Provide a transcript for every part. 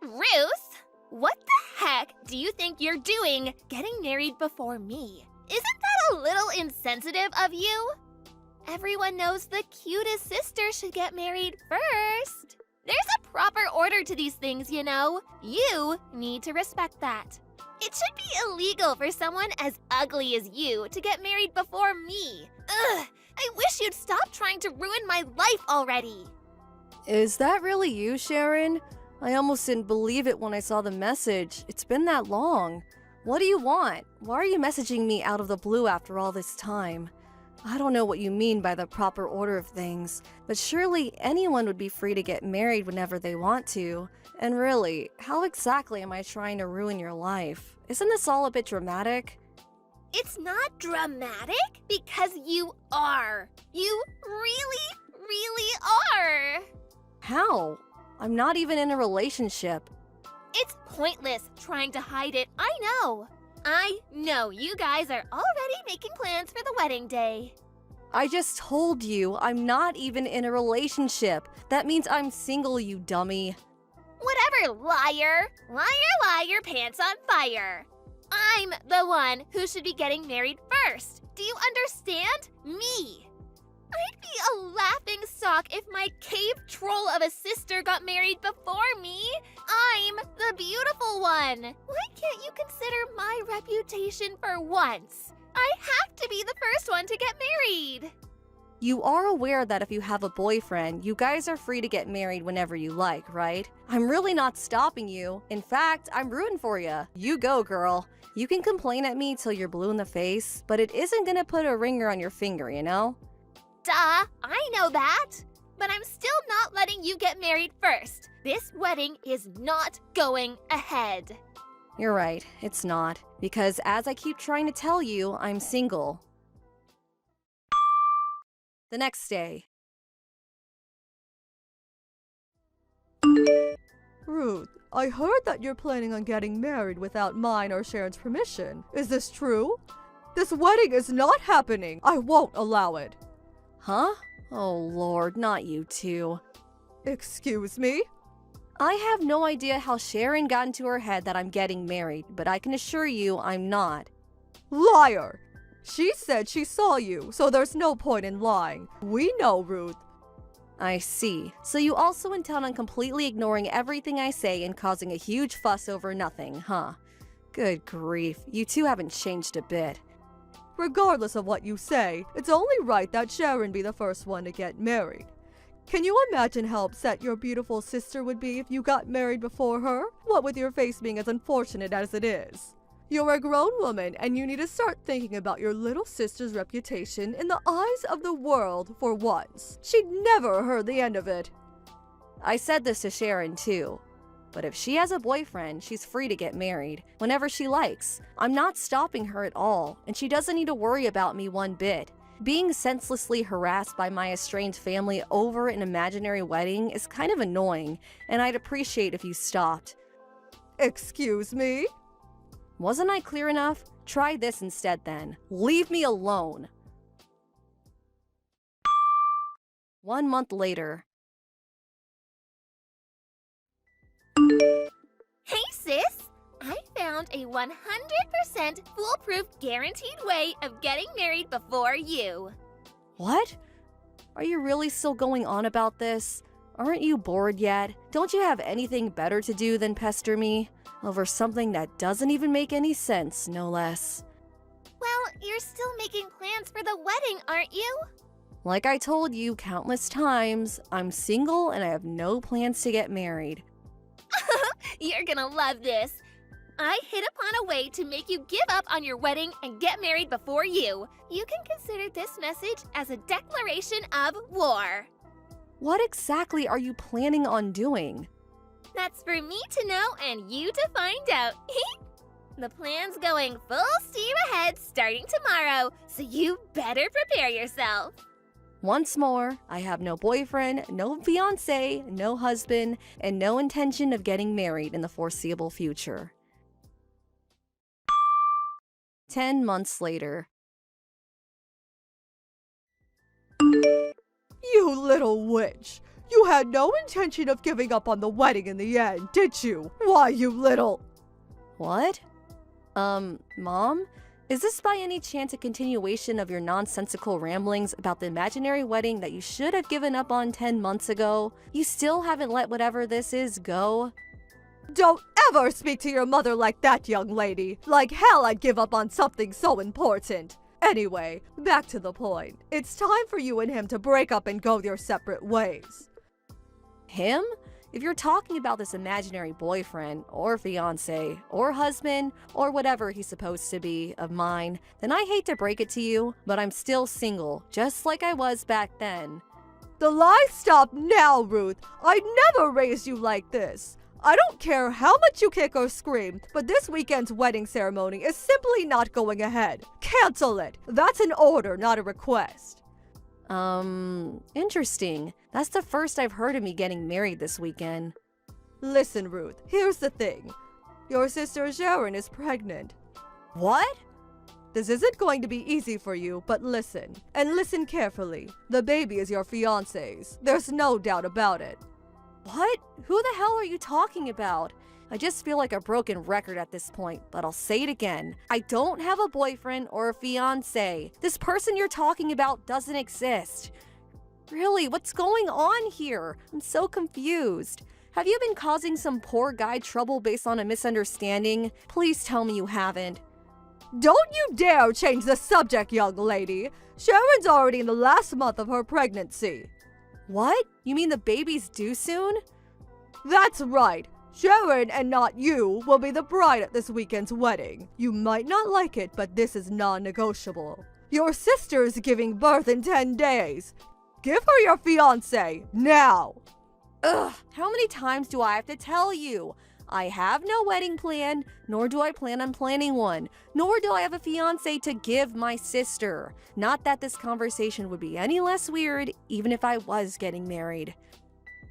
Ruth? What the heck do you think you're doing getting married before me? Isn't that a little insensitive of you? Everyone knows the cutest sister should get married first. There's a proper order to these things, you know. You need to respect that. It should be illegal for someone as ugly as you to get married before me. Ugh, I wish you'd stop trying to ruin my life already. Is that really you, Sharon? I almost didn't believe it when I saw the message. It's been that long. What do you want? Why are you messaging me out of the blue after all this time? I don't know what you mean by the proper order of things, but surely anyone would be free to get married whenever they want to. And really, how exactly am I trying to ruin your life? Isn't this all a bit dramatic? It's not dramatic because you are. You really are. How? I'm not even in a relationship. It's pointless trying to hide it, I know. I know you guys are already making plans for the wedding day. I just told you I'm not even in a relationship. That means I'm single, you dummy. Whatever, liar. Liar, pants on fire. I'm the one who should be getting married first. Do you understand? Me. I'd be a laughing stock if my cave troll of a sister got married before me. I'm the beautiful one. Why can't you consider my reputation for once? I have to be the first one to get married. You are aware that if you have a boyfriend, you guys are free to get married whenever you like, right? I'm really not stopping you. In fact, I'm rooting for you. You go, girl. You can complain at me till you're blue in the face, but it isn't gonna put a ringer on your finger, you know? Duh, I know that. But I'm still not letting you get married first. This wedding is not going ahead. You're right, it's not. Because as I keep trying to tell you, I'm single. The next day. Ruth, I heard that you're planning on getting married without mine or Sharon's permission. Is this true? This wedding is not happening. I won't allow it. Huh? Oh Lord, not you two. Excuse me? I have no idea how Sharon got into her head that I'm getting married, but I can assure you I'm not. Liar! She said she saw you, so there's no point in lying. We know, Ruth. I see. So you also intend on completely ignoring everything I say and causing a huge fuss over nothing, huh? Good grief, you two haven't changed a bit. Regardless of what you say, it's only right that Sharon be the first one to get married. Can you imagine how upset your beautiful sister would be if you got married before her? What with your face being as unfortunate as it is. You're a grown woman and you need to start thinking about your little sister's reputation in the eyes of the world for once. She'd never heard the end of it. I said this to Sharon too. But if she has a boyfriend, she's free to get married whenever she likes. I'm not stopping her at all, and she doesn't need to worry about me one bit. Being senselessly harassed by my estranged family over an imaginary wedding is kind of annoying, and I'd appreciate if you stopped. Excuse me? Wasn't I clear enough? Try this instead then. Leave me alone. 1 month later. Hey sis, I found a 100% foolproof guaranteed way of getting married before you. What? Are you really still going on about this? Aren't you bored yet? Don't you have anything better to do than pester me? Over something that doesn't even make any sense, no less. Well, you're still making plans for the wedding, aren't you? Like I told you countless times, I'm single and I have no plans to get married. You're gonna love this. I hit upon a way to make you give up on your wedding and get married before you. You can consider this message as a declaration of war. What exactly are you planning on doing? That's for me to know and you to find out. The plan's going full steam ahead starting tomorrow, so you better prepare yourself. Once more, I have no boyfriend, no fiance, no husband, and no intention of getting married in the foreseeable future. 10 months later. You little witch! You had no intention of giving up on the wedding in the end, did you? Why, you little... What? Mom? Is this by any chance a continuation of your nonsensical ramblings about the imaginary wedding that you should have given up on 10 months ago? You still haven't let whatever this is go? Don't ever speak to your mother like that, young lady. Like hell I'd give up on something so important. Anyway, back to the point. It's time for you and him to break up and go your separate ways. Him? If you're talking about this imaginary boyfriend, or fiance, or husband, or whatever he's supposed to be of mine, then I hate to break it to you, but I'm still single, just like I was back then. The lies stop now, Ruth. I never raised you like this. I don't care how much you kick or scream, but this weekend's wedding ceremony is simply not going ahead. Cancel it. That's an order, not a request. Interesting. That's the first I've heard of me getting married this weekend. Listen, Ruth, here's the thing. Your sister Sharon is pregnant. What? This isn't going to be easy for you, but listen. And listen carefully. The baby is your fiance's. There's no doubt about it. What? Who the hell are you talking about? I just feel like a broken record at this point, but I'll say it again. I don't have a boyfriend or a fiance. This person you're talking about doesn't exist. Really, what's going on here? I'm so confused. Have you been causing some poor guy trouble based on a misunderstanding? Please tell me you haven't. Don't you dare change the subject, young lady. Sharon's already in the last month of her pregnancy. What? You mean the baby's due soon? That's right. Sharon, and not you, will be the bride at this weekend's wedding. You might not like it, but this is non-negotiable. Your sister's giving birth in 10 days. Give her your fiancé, now! Ugh, how many times do I have to tell you? I have no wedding plan, nor do I plan on planning one, nor do I have a fiancé to give my sister. Not that this conversation would be any less weird, even if I was getting married.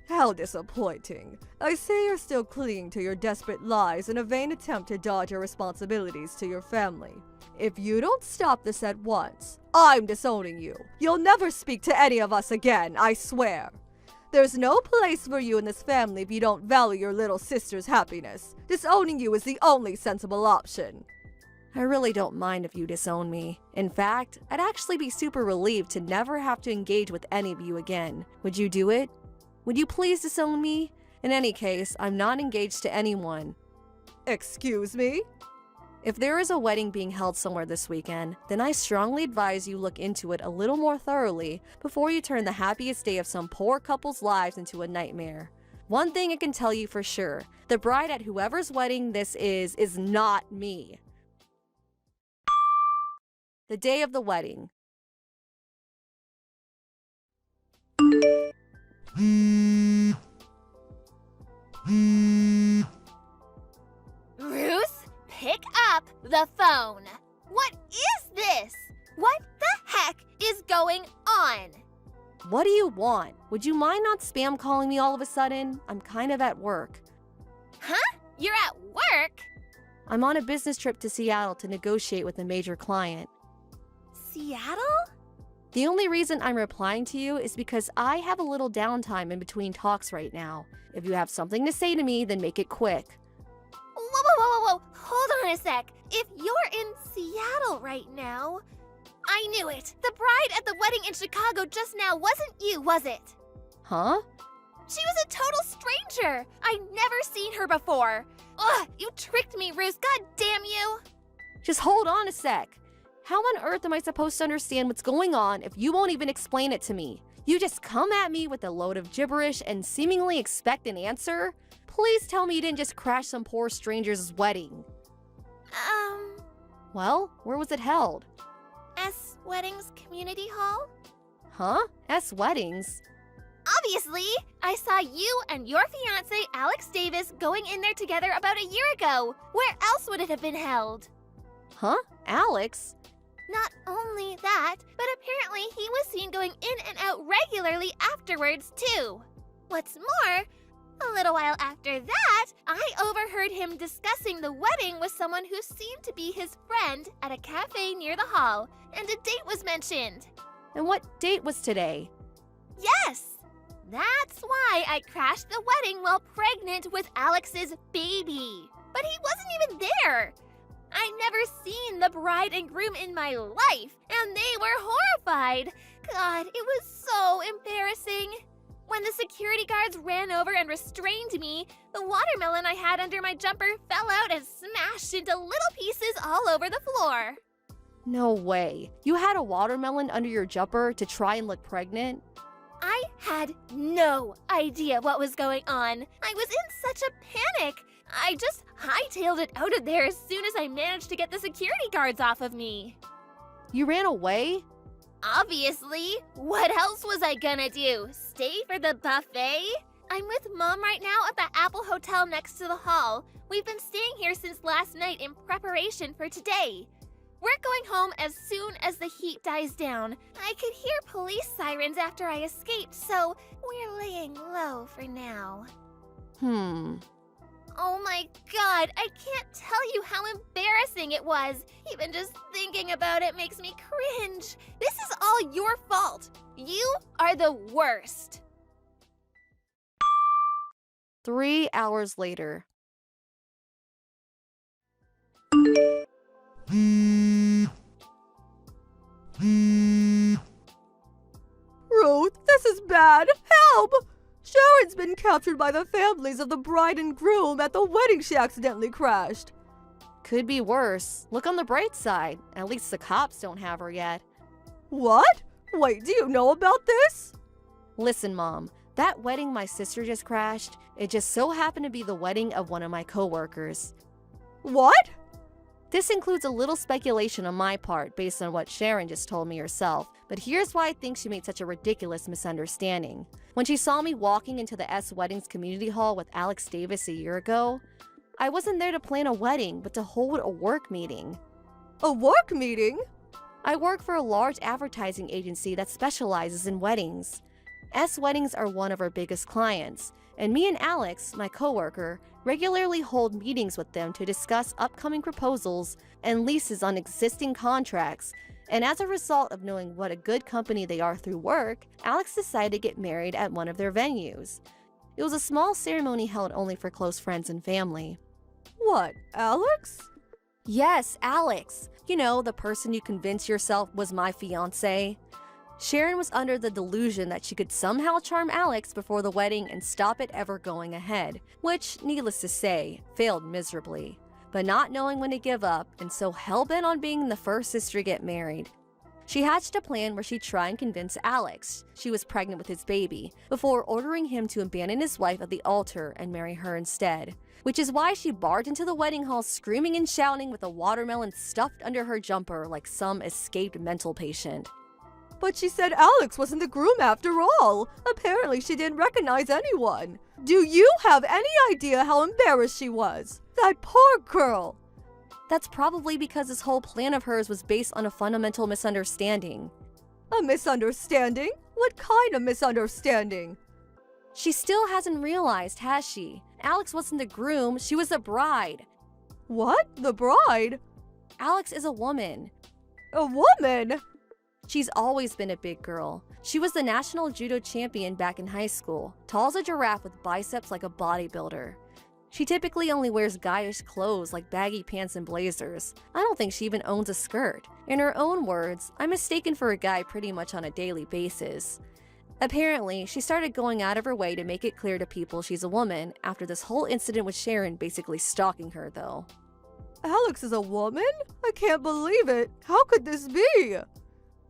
How disappointing. I see you're still clinging to your desperate lies in a vain attempt to dodge your responsibilities to your family. If you don't stop this at once, I'm disowning you. You'll never speak to any of us again, I swear. There's no place for you in this family if you don't value your little sister's happiness. Disowning you is the only sensible option. I really don't mind if you disown me. In fact, I'd actually be super relieved to never have to engage with any of you again. Would you do it? Would you please disown me? In any case, I'm not engaged to anyone. Excuse me? If there is a wedding being held somewhere this weekend, then I strongly advise you look into it a little more thoroughly before you turn the happiest day of some poor couple's lives into a nightmare. One thing I can tell you for sure, the bride at whoever's wedding this is not me. The day of the wedding. Ruth, pick up the phone. What is this? What the heck is going on? What do you want? Would you mind not spam calling me all of a sudden? I'm kind of at work. Huh? You're at work? I'm on a business trip to Seattle to negotiate with a major client. Seattle? The only reason I'm replying to you is because I have a little downtime in between talks right now. If you have something to say to me, then make it quick. Whoa. Hold on a sec. If you're in Seattle right now... I knew it. The bride at the wedding in Chicago just now wasn't you, was it? Huh? She was a total stranger. I'd never seen her before. Ugh, you tricked me, Ruth. God damn you. Just hold on a sec. How on earth am I supposed to understand what's going on if you won't even explain it to me? You just come at me with a load of gibberish and seemingly expect an answer? Please tell me you didn't just crash some poor stranger's wedding. Well, where was it held? S Weddings Community Hall? Huh? S Weddings? Obviously! I saw you and your fiancé, Alex Davis, going in there together about a year ago. Where else would it have been held? Huh? Alex? Not only that, but apparently he was seen going in and out regularly afterwards, too. What's more, a little while after that, I overheard him discussing the wedding with someone who seemed to be his friend at a cafe near the hall, and a date was mentioned. And what date was today? Yes! That's why I crashed the wedding while pregnant with Alex's baby. But he wasn't even there. I'd never seen the bride and groom in my life, and they were horrified. God, it was so embarrassing. When the security guards ran over and restrained me, the watermelon I had under my jumper fell out and smashed into little pieces all over the floor. No way. You had a watermelon under your jumper to try and look pregnant? I had no idea what was going on. I was in such a panic. I just hightailed it out of there as soon as I managed to get the security guards off of me. You ran away? Obviously. What else was I gonna do? Stay for the buffet? I'm with Mom right now at the Apple Hotel next to the hall. We've been staying here since last night in preparation for today. We're going home as soon as the heat dies down. I could hear police sirens after I escaped, so we're laying low for now. Oh my God, I can't tell you how embarrassing it was. Even just thinking about it makes me cringe. This is all your fault. You are the worst. 3 hours later. Ruth, this is bad. Help! Sharon's been captured by the families of the bride and groom at the wedding she accidentally crashed. Could be worse. Look on the bright side. At least the cops don't have her yet. What? Wait, do you know about this? Listen, Mom. That wedding my sister just crashed, it just so happened to be the wedding of one of my coworkers. What? This includes a little speculation on my part based on what Sharon just told me herself, but here's why I think she made such a ridiculous misunderstanding. When she saw me walking into the S Weddings community hall with Alex Davis a year ago, I wasn't there to plan a wedding, but to hold a work meeting. A work meeting? I work for a large advertising agency that specializes in weddings. S Weddings are one of our biggest clients, and me and Alex, my coworker, regularly hold meetings with them to discuss upcoming proposals and leases on existing contracts. And as a result of knowing what a good company they are through work, Alex decided to get married at one of their venues. It was a small ceremony held only for close friends and family. What, Alex? Yes, Alex. You know, the person you convinced yourself was my fiance. Sharon was under the delusion that she could somehow charm Alex before the wedding and stop it ever going ahead, which, needless to say, failed miserably. But not knowing when to give up and so hell-bent on being the first sister to get married, she hatched a plan where she'd try and convince Alex she was pregnant with his baby before ordering him to abandon his wife at the altar and marry her instead. Which is why she barged into the wedding hall screaming and shouting with a watermelon stuffed under her jumper like some escaped mental patient. But she said Alex wasn't the groom after all. Apparently she didn't recognize anyone. Do you have any idea how embarrassed she was? That poor girl. That's probably because this whole plan of hers was based on a fundamental misunderstanding. A misunderstanding? What kind of misunderstanding? She still hasn't realized, has she? Alex wasn't the groom, she was the bride. What? The bride? Alex is a woman. A woman? She's always been a big girl. She was the national judo champion back in high school, tall as a giraffe with biceps like a bodybuilder. She typically only wears guyish clothes like baggy pants and blazers. I don't think she even owns a skirt. In her own words, I'm mistaken for a guy pretty much on a daily basis. Apparently, she started going out of her way to make it clear to people she's a woman after this whole incident with Sharon basically stalking her, though. Alex is a woman? I can't believe it. How could this be?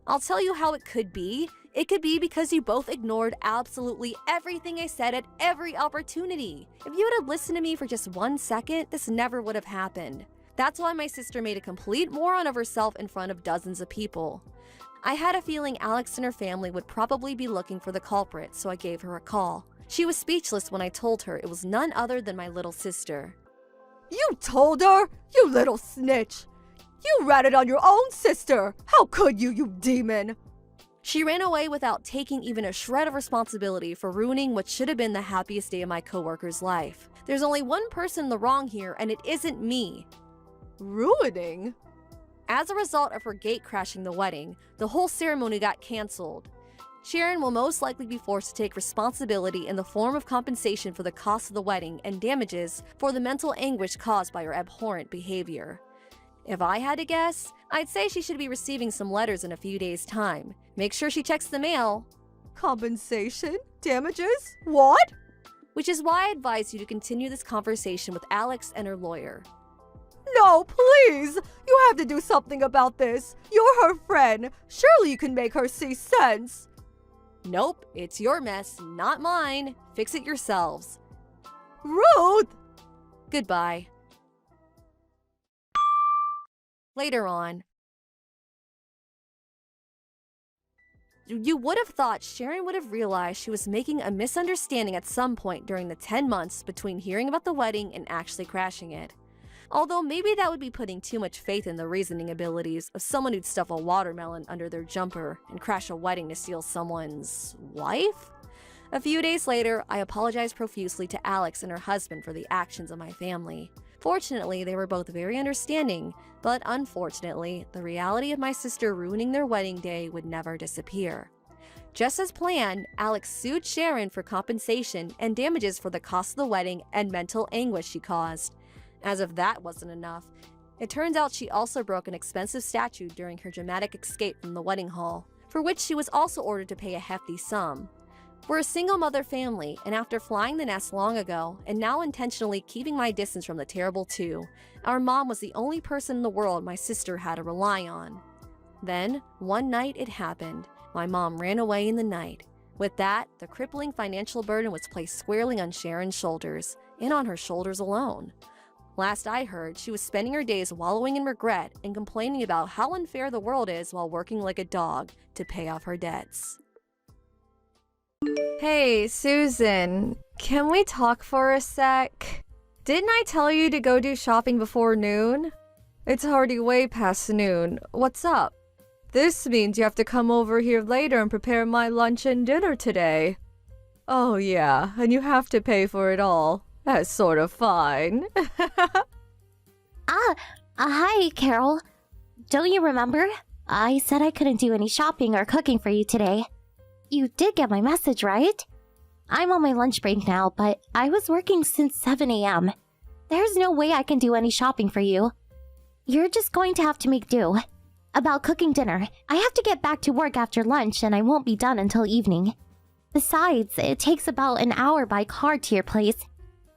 I'll tell you how it could be. It could be because you both ignored absolutely everything I said at every opportunity. If you would have listened to me for just 1 second, this never would have happened. That's why my sister made a complete moron of herself in front of dozens of people. I had a feeling Alex and her family would probably be looking for the culprit, so I gave her a call. She was speechless when I told her it was none other than my little sister. You told her? You little snitch! You ratted on your own sister! How could you, you demon? She ran away without taking even a shred of responsibility for ruining what should have been the happiest day of my coworker's life. There's only one person in the wrong here, and it isn't me. Ruining? As a result of her gate crashing the wedding, the whole ceremony got canceled. Sharon will most likely be forced to take responsibility in the form of compensation for the cost of the wedding and damages for the mental anguish caused by her abhorrent behavior. If I had to guess, I'd say she should be receiving some letters in a few days' time. Make sure she checks the mail. Compensation? Damages? What? Which is why I advise you to continue this conversation with Alex and her lawyer. No, please! You have to do something about this. You're her friend. Surely you can make her see sense. Nope, it's your mess, not mine. Fix it yourselves. Ruth! Goodbye. Later on. You would have thought Sharon would have realized she was making a misunderstanding at some point during the 10 months between hearing about the wedding and actually crashing it. Although maybe that would be putting too much faith in the reasoning abilities of someone who'd stuff a watermelon under their jumper and crash a wedding to steal someone's wife? A few days later, I apologized profusely to Alex and her husband for the actions of my family. Fortunately, they were both very understanding, but unfortunately, the reality of my sister ruining their wedding day would never disappear. Just as planned, Alex sued Sharon for compensation and damages for the cost of the wedding and mental anguish she caused. As if that wasn't enough, it turns out she also broke an expensive statue during her dramatic escape from the wedding hall, for which she was also ordered to pay a hefty sum. We're a single mother family, and after flying the nest long ago, and now intentionally keeping my distance from the terrible two, our mom was the only person in the world my sister had to rely on. Then, one night it happened. My mom ran away in the night. With that, the crippling financial burden was placed squarely on Sharon's shoulders, and on her shoulders alone. Last I heard, she was spending her days wallowing in regret and complaining about how unfair the world is while working like a dog to pay off her debts. Hey, Susan, can we talk for a sec? Didn't I tell you to go do shopping before noon? It's already way past noon. What's up? This means you have to come over here later and prepare my lunch and dinner today. Oh yeah, and you have to pay for it all. That's sort of fine. Hi, Carol. Don't you remember? I said I couldn't do any shopping or cooking for you today. You did get my message, right? I'm on my lunch break now, but I was working since 7 a.m. There's no way I can do any shopping for you. You're just going to have to make do. About cooking dinner, I have to get back to work after lunch and I won't be done until evening. Besides, it takes about an hour by car to your place.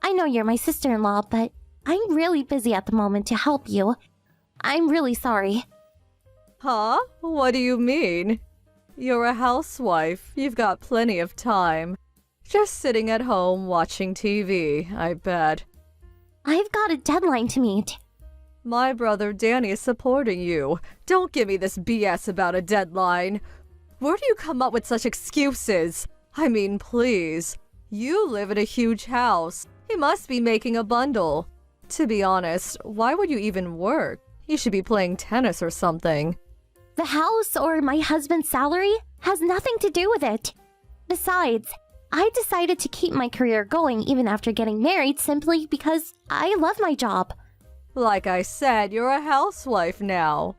I know you're my sister-in-law, but I'm really busy at the moment to help you. I'm really sorry. Huh? What do you mean? You're a housewife. You've got plenty of time. Just sitting at home watching TV, I bet. I've got a deadline to meet. My brother Danny is supporting you. Don't give me this BS about a deadline. Where do you come up with such excuses? I mean, please. You live in a huge house. He must be making a bundle. To be honest, why would you even work? You should be playing tennis or something. The house or my husband's salary has nothing to do with it. Besides, I decided to keep my career going even after getting married simply because I love my job. Like I said, you're a housewife now.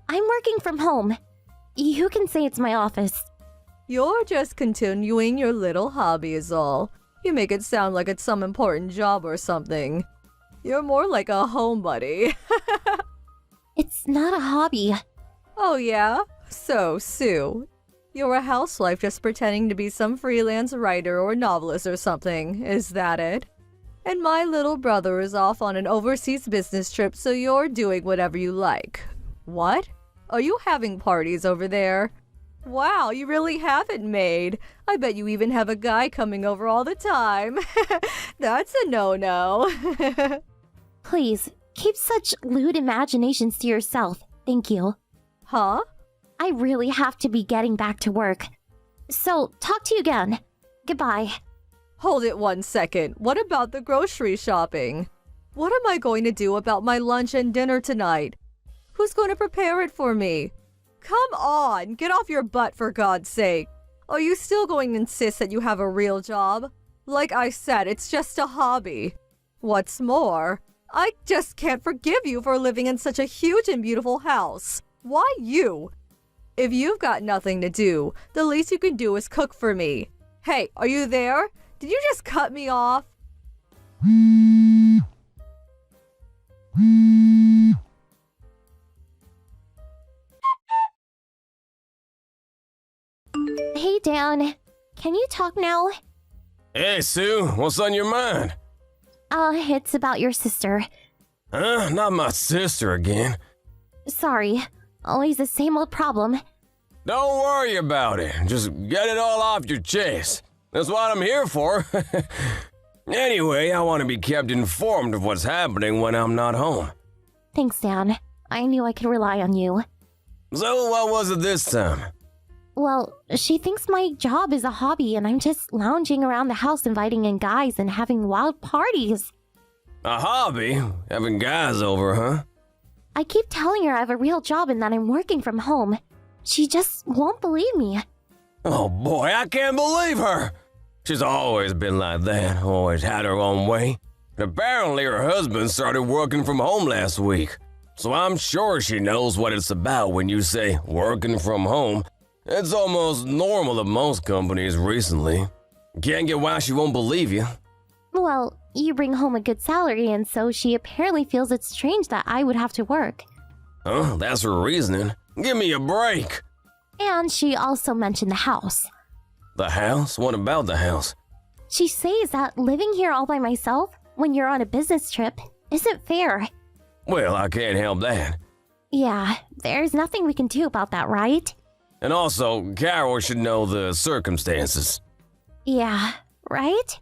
I'm working from home. You can say it's my office. You're just continuing your little hobby is all. You make it sound like it's some important job or something. You're more like a homebody. It's not a hobby. Oh yeah? So, Sue, you're a housewife just pretending to be some freelance writer or novelist or something, is that it? And my little brother is off on an overseas business trip, so you're doing whatever you like. What? Are you having parties over there? Wow, you really have it made. I bet you even have a guy coming over all the time. That's a no-no. Please, keep such lewd imaginations to yourself. Thank you. Huh? I really have to be getting back to work. So, talk to you again. Goodbye. Hold it 1 second. What about the grocery shopping? What am I going to do about my lunch and dinner tonight? Who's going to prepare it for me? Come on, get off your butt for God's sake. Are you still going to insist that you have a real job? Like I said, it's just a hobby. What's more, I just can't forgive you for living in such a huge and beautiful house. Why you? If you've got nothing to do, the least you can do is cook for me. Hey, are you there? Did you just cut me off? Hey, Dan. Can you talk now? Hey, Sue, what's on your mind? It's about your sister. Huh? Not my sister again. Sorry. Always the same old problem. Don't worry about it. Just get it all off your chest. That's what I'm here for. Anyway, I want to be kept informed of what's happening when I'm not home. Thanks, Dan. I knew I could rely on you. So, what was it this time? Well, she thinks my job is a hobby and I'm just lounging around the house inviting in guys and having wild parties. A hobby? Having guys over, huh? I keep telling her I have a real job and that I'm working from home. She just won't believe me. Oh boy, I can't believe her! She's always been like that, always had her own way. And apparently her husband started working from home last week. So I'm sure she knows what it's about when you say working from home. It's almost normal at most companies recently. Can't get why she won't believe you. Well, you bring home a good salary and so she apparently feels it's strange that I would have to work. Huh? That's her reasoning. Give me a break. And she also mentioned the house. The house? What about the house? She says that living here all by myself when you're on a business trip isn't fair. Well, I can't help that. Yeah, there's nothing we can do about that, right? And also, Carol should know the circumstances. Yeah, right?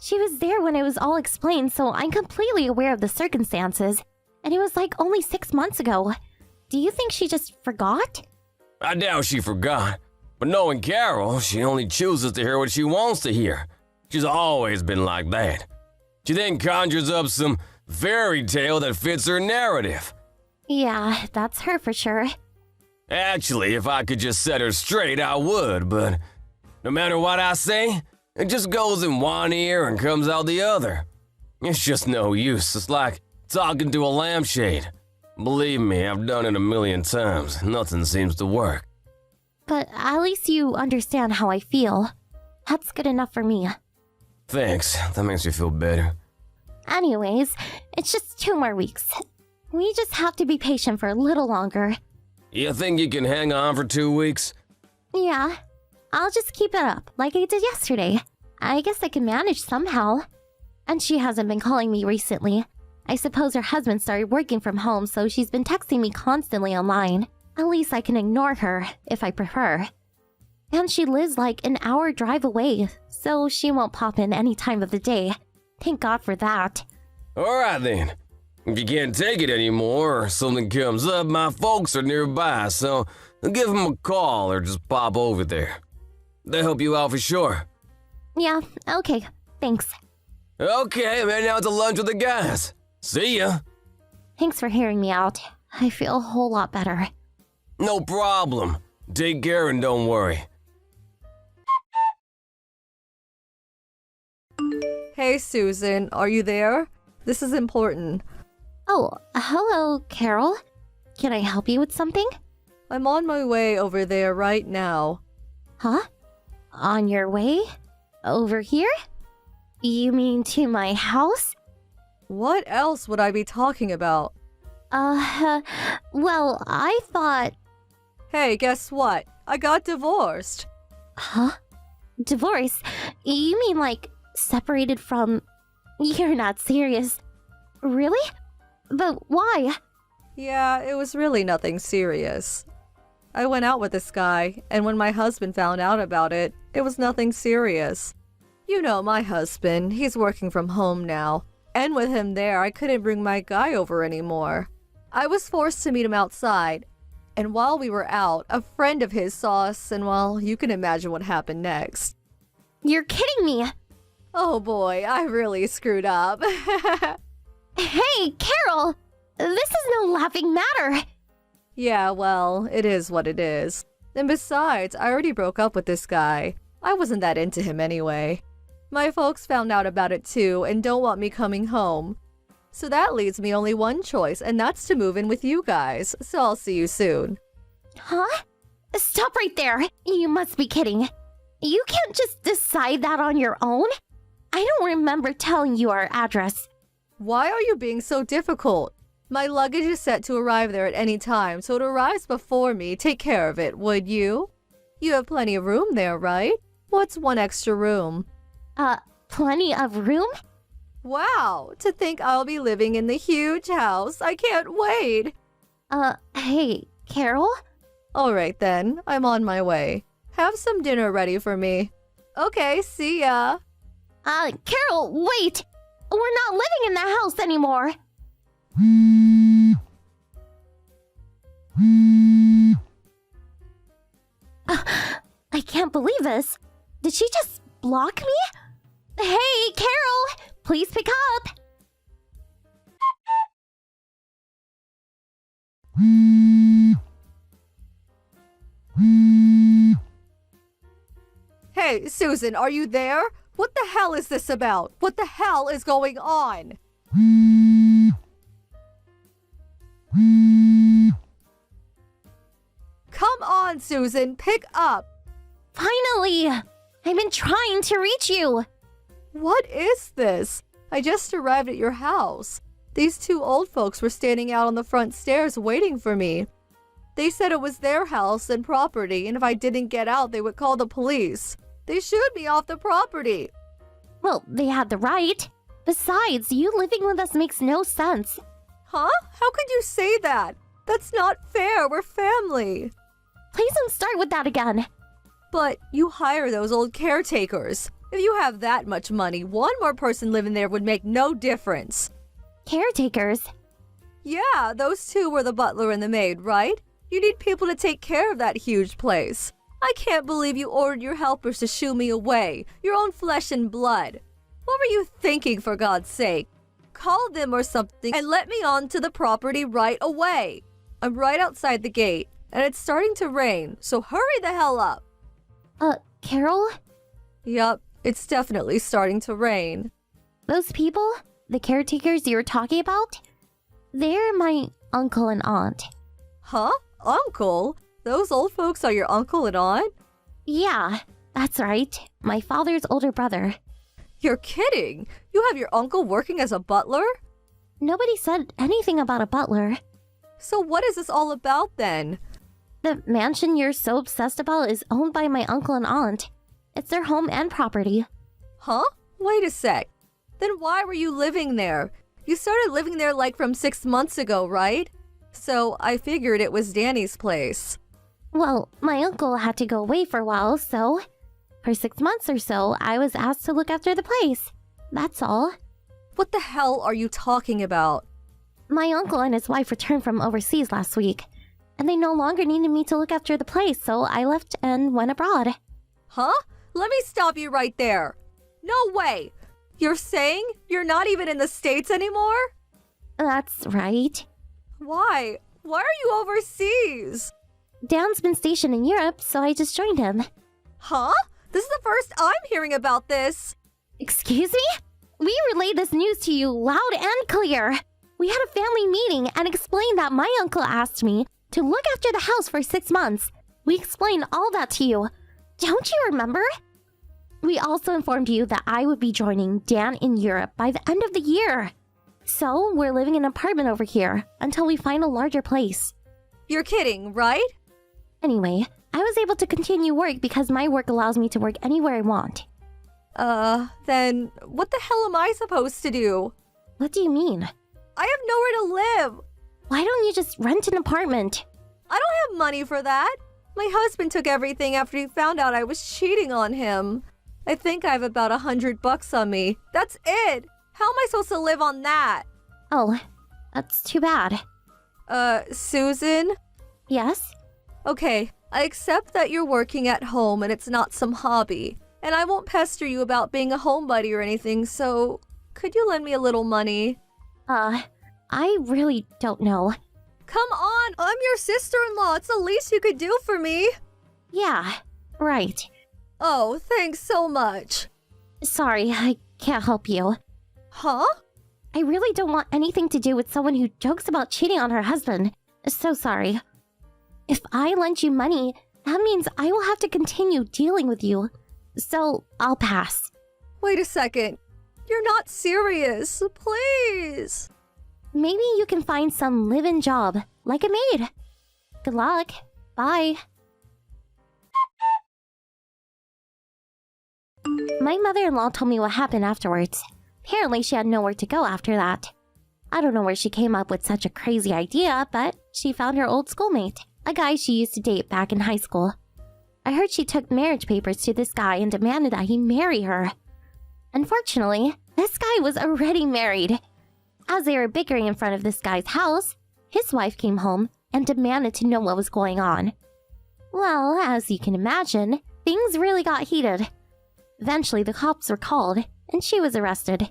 She was there when it was all explained, so I'm completely aware of the circumstances. And it was like only 6 months ago. Do you think she just forgot? I doubt she forgot. But knowing Carol, she only chooses to hear what she wants to hear. She's always been like that. She then conjures up some fairy tale that fits her narrative. Yeah, that's her for sure. Actually, if I could just set her straight, I would, but no matter what I say, it just goes in one ear and comes out the other. It's just no use. It's like talking to a lampshade. Believe me, I've done it a million times. Nothing seems to work. But at least you understand how I feel. That's good enough for me. Thanks. That makes me feel better. Anyways, it's just 2 more weeks. We just have to be patient for a little longer. You think you can hang on for 2 weeks? Yeah, I'll just keep it up like I did yesterday. I guess I can manage somehow. And she hasn't been calling me recently. I suppose her husband started working from home, so she's been texting me constantly online. At least I can ignore her, if I prefer. And she lives like an hour drive away, so she won't pop in any time of the day. Thank God for that. Alright then. If you can't take it anymore or something comes up, my folks are nearby, so give them a call or just pop over there. They'll help you out for sure. Yeah, okay, thanks. Okay, I'm heading out to lunch with the guys. See ya. Thanks for hearing me out. I feel a whole lot better. No problem. Take care and don't worry. Hey, Susan, are you there? This is important. Oh, hello, Carol. Can I help you with something? I'm on my way over there right now. Huh? On your way? Over here? You mean to my house? What else would I be talking about? Well, I thought... Hey, guess what? I got divorced. Huh? Divorce? You mean like separated from... You're not serious. Really? But why? Yeah, it was really nothing serious. I went out with this guy, and when my husband found out about it, it was nothing serious. You know my husband, he's working from home now, and with him there, I couldn't bring my guy over anymore. I was forced to meet him outside, and while we were out, a friend of his saw us, and well, you can imagine what happened next. You're kidding me! Oh boy, I really screwed up. Hey, Carol! This is no laughing matter! Yeah, well, it is what it is. And besides, I already broke up with this guy. I wasn't that into him anyway. My folks found out about it too and don't want me coming home. So that leaves me only one choice, and that's to move in with you guys. So I'll see you soon. Huh? Stop right there. You must be kidding. You can't just decide that on your own. I don't remember telling you our address. Why are you being so difficult? My luggage is set to arrive there at any time, so it arrives before me. Take care of it, would you? You have plenty of room there, right? What's one extra room? Plenty of room? Wow, to think I'll be living in the huge house. I can't wait. Hey, Carol? All right then, I'm on my way. Have some dinner ready for me. Okay, see ya. Carol, wait! We're not living in the house anymore. I can't believe this. Did she just block me? Hey, Carol! Please pick up! Hey, Susan, are you there? What the hell is this about? What the hell is going on? Come on, Susan, pick up. Finally! I've been trying to reach you. What is this? I just arrived at your house. These two old folks were standing out on the front stairs waiting for me. They said it was their house and property, and if I didn't get out, they would call the police. They shooed me off the property. Well, they had the right. Besides, you living with us makes no sense. Huh? How could you say that? That's not fair. We're family. Please don't start with that again. But you hire those old caretakers. If you have that much money, one more person living there would make no difference. Caretakers? Yeah, those two were the butler and the maid, right? You need people to take care of that huge place. I can't believe you ordered your helpers to shoo me away, your own flesh and blood. What were you thinking, for God's sake? Call them or something and let me onto the property right away. I'm right outside the gate, and it's starting to rain, so hurry the hell up. Carol? Yup, it's definitely starting to rain. Those people, the caretakers you were talking about, they're my uncle and aunt. Huh? Uncle? Those old folks are your uncle and aunt? Yeah, that's right. My father's older brother. You're kidding! You have your uncle working as a butler? Nobody said anything about a butler. So what is this all about then? The mansion you're so obsessed about is owned by my uncle and aunt. It's their home and property. Huh? Wait a sec. Then why were you living there? You started living there like from 6 months ago, right? So I figured it was Danny's place. Well, my uncle had to go away for a while, so for 6 months or so, I was asked to look after the place. That's all. What the hell are you talking about? My uncle and his wife returned from overseas last week, and they no longer needed me to look after the place, so I left and went abroad. Huh? Let me stop you right there. No way! You're saying you're not even in the States anymore? That's right. Why? Why are you overseas? Dan's been stationed in Europe, so I just joined him. Huh? This is the first I'm hearing about this. Excuse me? We relayed this news to you loud and clear. We had a family meeting and explained that my uncle asked me to look after the house for 6 months. We explained all that to you. Don't you remember? We also informed you that I would be joining Dan in Europe by the end of the year. So we're living in an apartment over here until we find a larger place. You're kidding, right? Anyway, I was able to continue work because my work allows me to work anywhere I want. Then what the hell am I supposed to do? What do you mean? I have nowhere to live. Why don't you just rent an apartment? I don't have money for that. My husband took everything after he found out I was cheating on him. I think I have about $100 on me. That's it. How am I supposed to live on that? Oh, that's too bad. Susan? Yes? Okay, I accept that you're working at home and it's not some hobby. And I won't pester you about being a homebody or anything, so could you lend me a little money? I really don't know. Come on, I'm your sister-in-law. It's the least you could do for me. Yeah, right. Oh, thanks so much. Sorry, I can't help you. Huh? I really don't want anything to do with someone who jokes about cheating on her husband. So sorry. If I lent you money, That means I will have to continue dealing with you. So, I'll pass. Wait a second. You're not serious. Please. Maybe you can find some live-in job, like a maid. Good luck. Bye. My mother-in-law told me what happened afterwards. Apparently, she had nowhere to go after that. I don't know where she came up with such a crazy idea, but she found her old schoolmate, a guy she used to date back in high school. I heard she took marriage papers to this guy and demanded that he marry her. Unfortunately, this guy was already married. As they were bickering in front of this guy's house, his wife came home and demanded to know what was going on. Well, as you can imagine, things really got heated. Eventually, the cops were called, and she was arrested.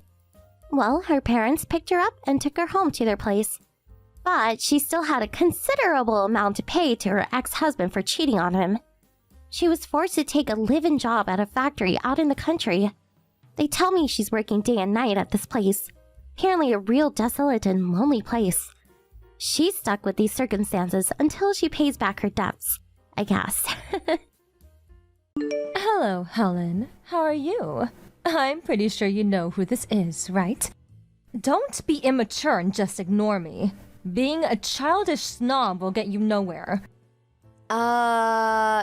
Well, her parents picked her up and took her home to their place. But she still had a considerable amount to pay to her ex-husband for cheating on him. She was forced to take a live-in job at a factory out in the country. They tell me she's working day and night at this place. Apparently a real desolate and lonely place. She's stuck with these circumstances until she pays back her debts, I guess. Hello, Helen. How are you? I'm pretty sure you know who this is, right? Don't be immature and just ignore me. Being a childish snob will get you nowhere.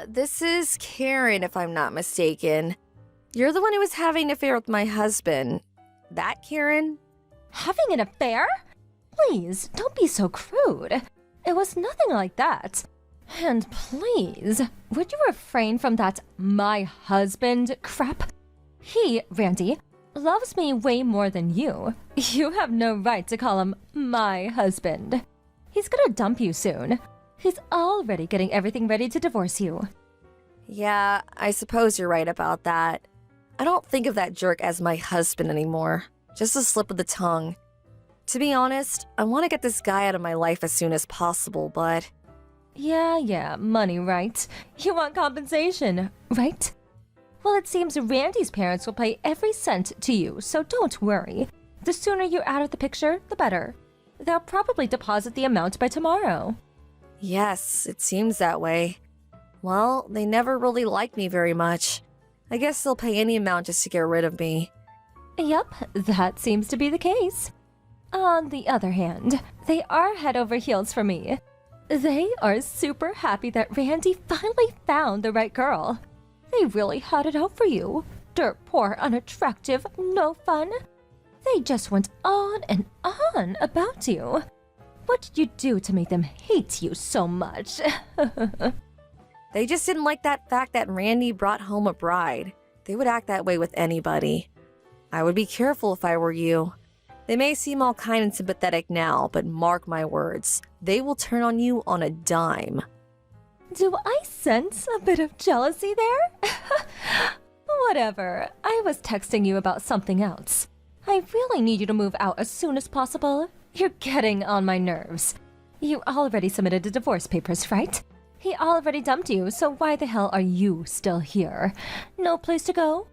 This is Karen, if I'm not mistaken. You're the one who was having an affair with my husband. That Karen? Having an affair? Please, don't be so crude. It was nothing like that. And please, would you refrain from that my husband crap? He, Randy, loves me way more than you. You have no right to call him my husband. He's gonna dump you soon. He's already getting everything ready to divorce you. Yeah, I suppose you're right about that. I don't think of that jerk as my husband anymore. Just a slip of the tongue. To be honest, I want to get this guy out of my life as soon as possible, but... Yeah, money, right? You want compensation, right? Well, it seems Randy's parents will pay every cent to you, so don't worry. The sooner you're out of the picture, the better. They'll probably deposit the amount by tomorrow. Yes, it seems that way. Well, they never really liked me very much. I guess they'll pay any amount just to get rid of me. Yep, that seems to be the case. On the other hand, they are head over heels for me. They are super happy that Randy finally found the right girl. They really had it out for you. Dirt poor, unattractive, no fun. They just went on and on about you. What did you do to make them hate you so much? They just didn't like that fact that Randy brought home a bride. They would act that way with anybody. I would be careful if I were you. They may seem all kind and sympathetic now, but mark my words, they will turn on you on a dime. Do I sense a bit of jealousy there? Whatever, I was texting you about something else. I really need you to move out as soon as possible. You're getting on my nerves. You already submitted the divorce papers, right? He already dumped you, so why the hell are you still here? No place to go?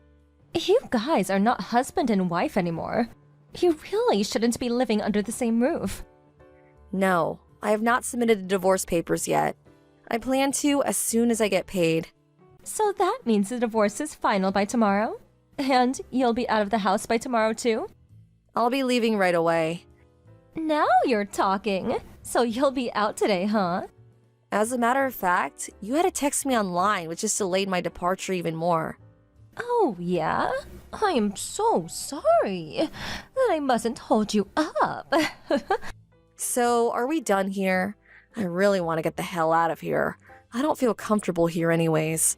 You guys are not husband and wife anymore. You really shouldn't be living under the same roof. No, I have not submitted the divorce papers yet. I plan to as soon as I get paid. So that means the divorce is final by tomorrow? And you'll be out of the house by tomorrow too? I'll be leaving right away. Now you're talking. So you'll be out today, huh? As a matter of fact, you had to text me online, which just delayed my departure even more. Oh, yeah? I am so sorry that I mustn't hold you up. So, are we done here? I really want to get the hell out of here. I don't feel comfortable here anyways.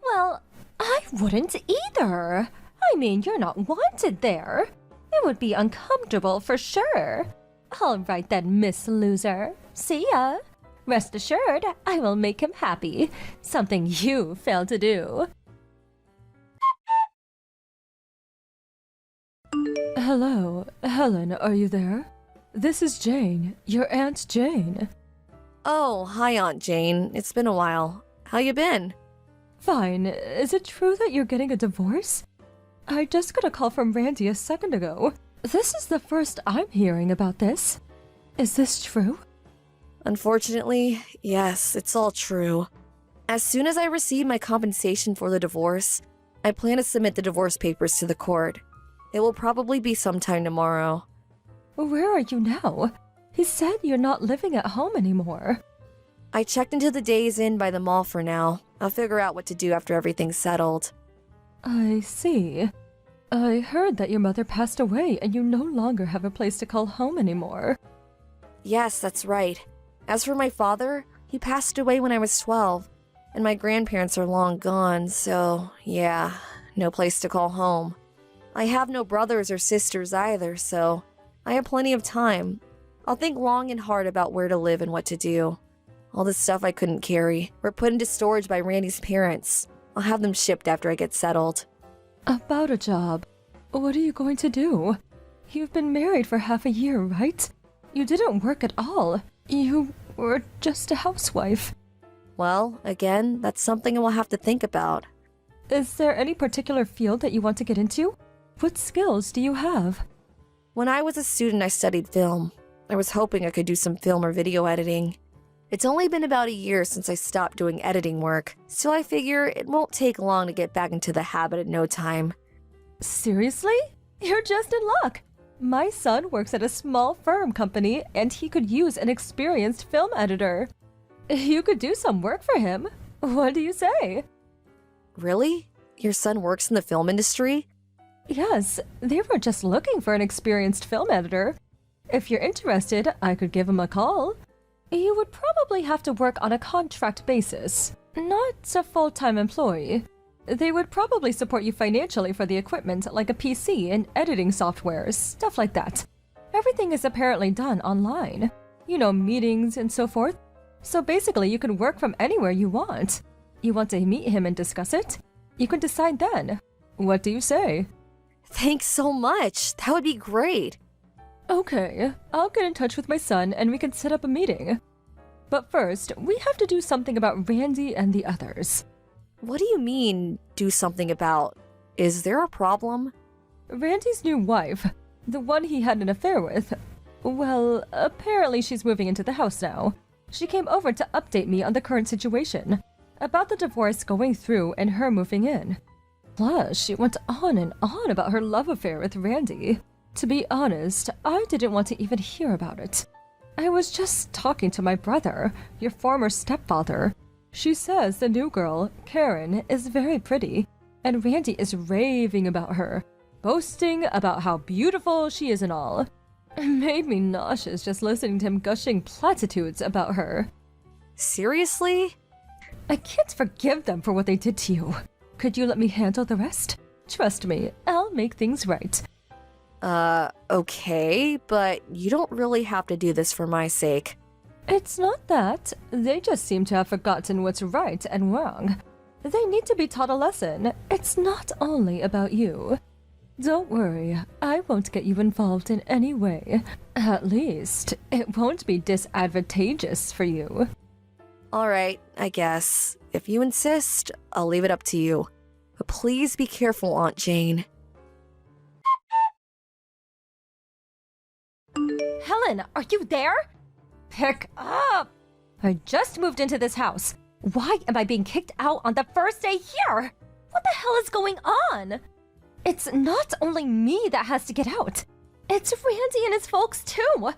Well, I wouldn't either. I mean, you're not wanted there. It would be uncomfortable for sure. All right then, Miss Loser. See ya. Rest assured, I will make him happy. Something you failed to do. Hello, Helen, are you there? This is Jane, your Aunt Jane. Oh, hi Aunt Jane. It's been a while. How you been? Fine. Is it true that you're getting a divorce? I just got a call from Randy a second ago. This is the first I'm hearing about this. Is this true? Unfortunately, yes, it's all true. As soon as I receive my compensation for the divorce, I plan to submit the divorce papers to the court. It will probably be sometime tomorrow. Where are you now? He said you're not living at home anymore. I checked into the Days Inn by the mall for now. I'll figure out what to do after everything's settled. I see. I heard that your mother passed away and you no longer have a place to call home anymore. Yes, that's right. As for my father, he passed away when I was 12, and my grandparents are long gone, so yeah, no place to call home. I have no brothers or sisters either, so I have plenty of time. I'll think long and hard about where to live and what to do. All the stuff I couldn't carry were put into storage by Randy's parents. I'll have them shipped after I get settled. About a job. What are you going to do? You've been married for half a year, right? You didn't work at all. You were just a housewife. Well, again, that's something I will have to think about. Is there any particular field that you want to get into? What skills do you have? When I was a student, I studied film. I was hoping I could do some film or video editing. It's only been about a year since I stopped doing editing work, so I figure it won't take long to get back into the habit in no time. Seriously? You're just in luck. My son works at a small firm company and he could use an experienced film editor. You could do some work for him. What do you say? Really? Your son works in the film industry? Yes, they were just looking for an experienced film editor. If you're interested, I could give him a call. You would probably have to work on a contract basis, not a full-time employee. They would probably support you financially for the equipment like a PC and editing softwares, stuff like that. Everything is apparently done online. You know, meetings and so forth. So basically you can work from anywhere you want. You want to meet him and discuss it? You can decide then. What do you say? Thanks so much. That would be great. Okay, I'll get in touch with my son and we can set up a meeting. But first, we have to do something about Randy and the others. What do you mean, do something about? Is there a problem? Randy's new wife, the one he had an affair with, well, apparently she's moving into the house now. She came over to update me on the current situation, about the divorce going through and her moving in. Plus, she went on and on about her love affair with Randy. To be honest, I didn't want to even hear about it. I was just talking to my brother, your former stepfather. She says the new girl, Karen, is very pretty, and Randy is raving about her, boasting about how beautiful she is and all. It made me nauseous just listening to him gushing platitudes about her. Seriously? I can't forgive them for what they did to you. Could you let me handle the rest? Trust me, I'll make things right. Okay, but you don't really have to do this for my sake. It's not that. They just seem to have forgotten what's right and wrong. They need to be taught a lesson. It's not only about you. Don't worry, I won't get you involved in any way. At least, it won't be disadvantageous for you. Alright, I guess. If you insist, I'll leave it up to you. But please be careful, Aunt Jane. Helen, are you there? Pick up! I just moved into this house. Why am I being kicked out on the first day here? What the hell is going on? It's not only me that has to get out. It's Randy and his folks too.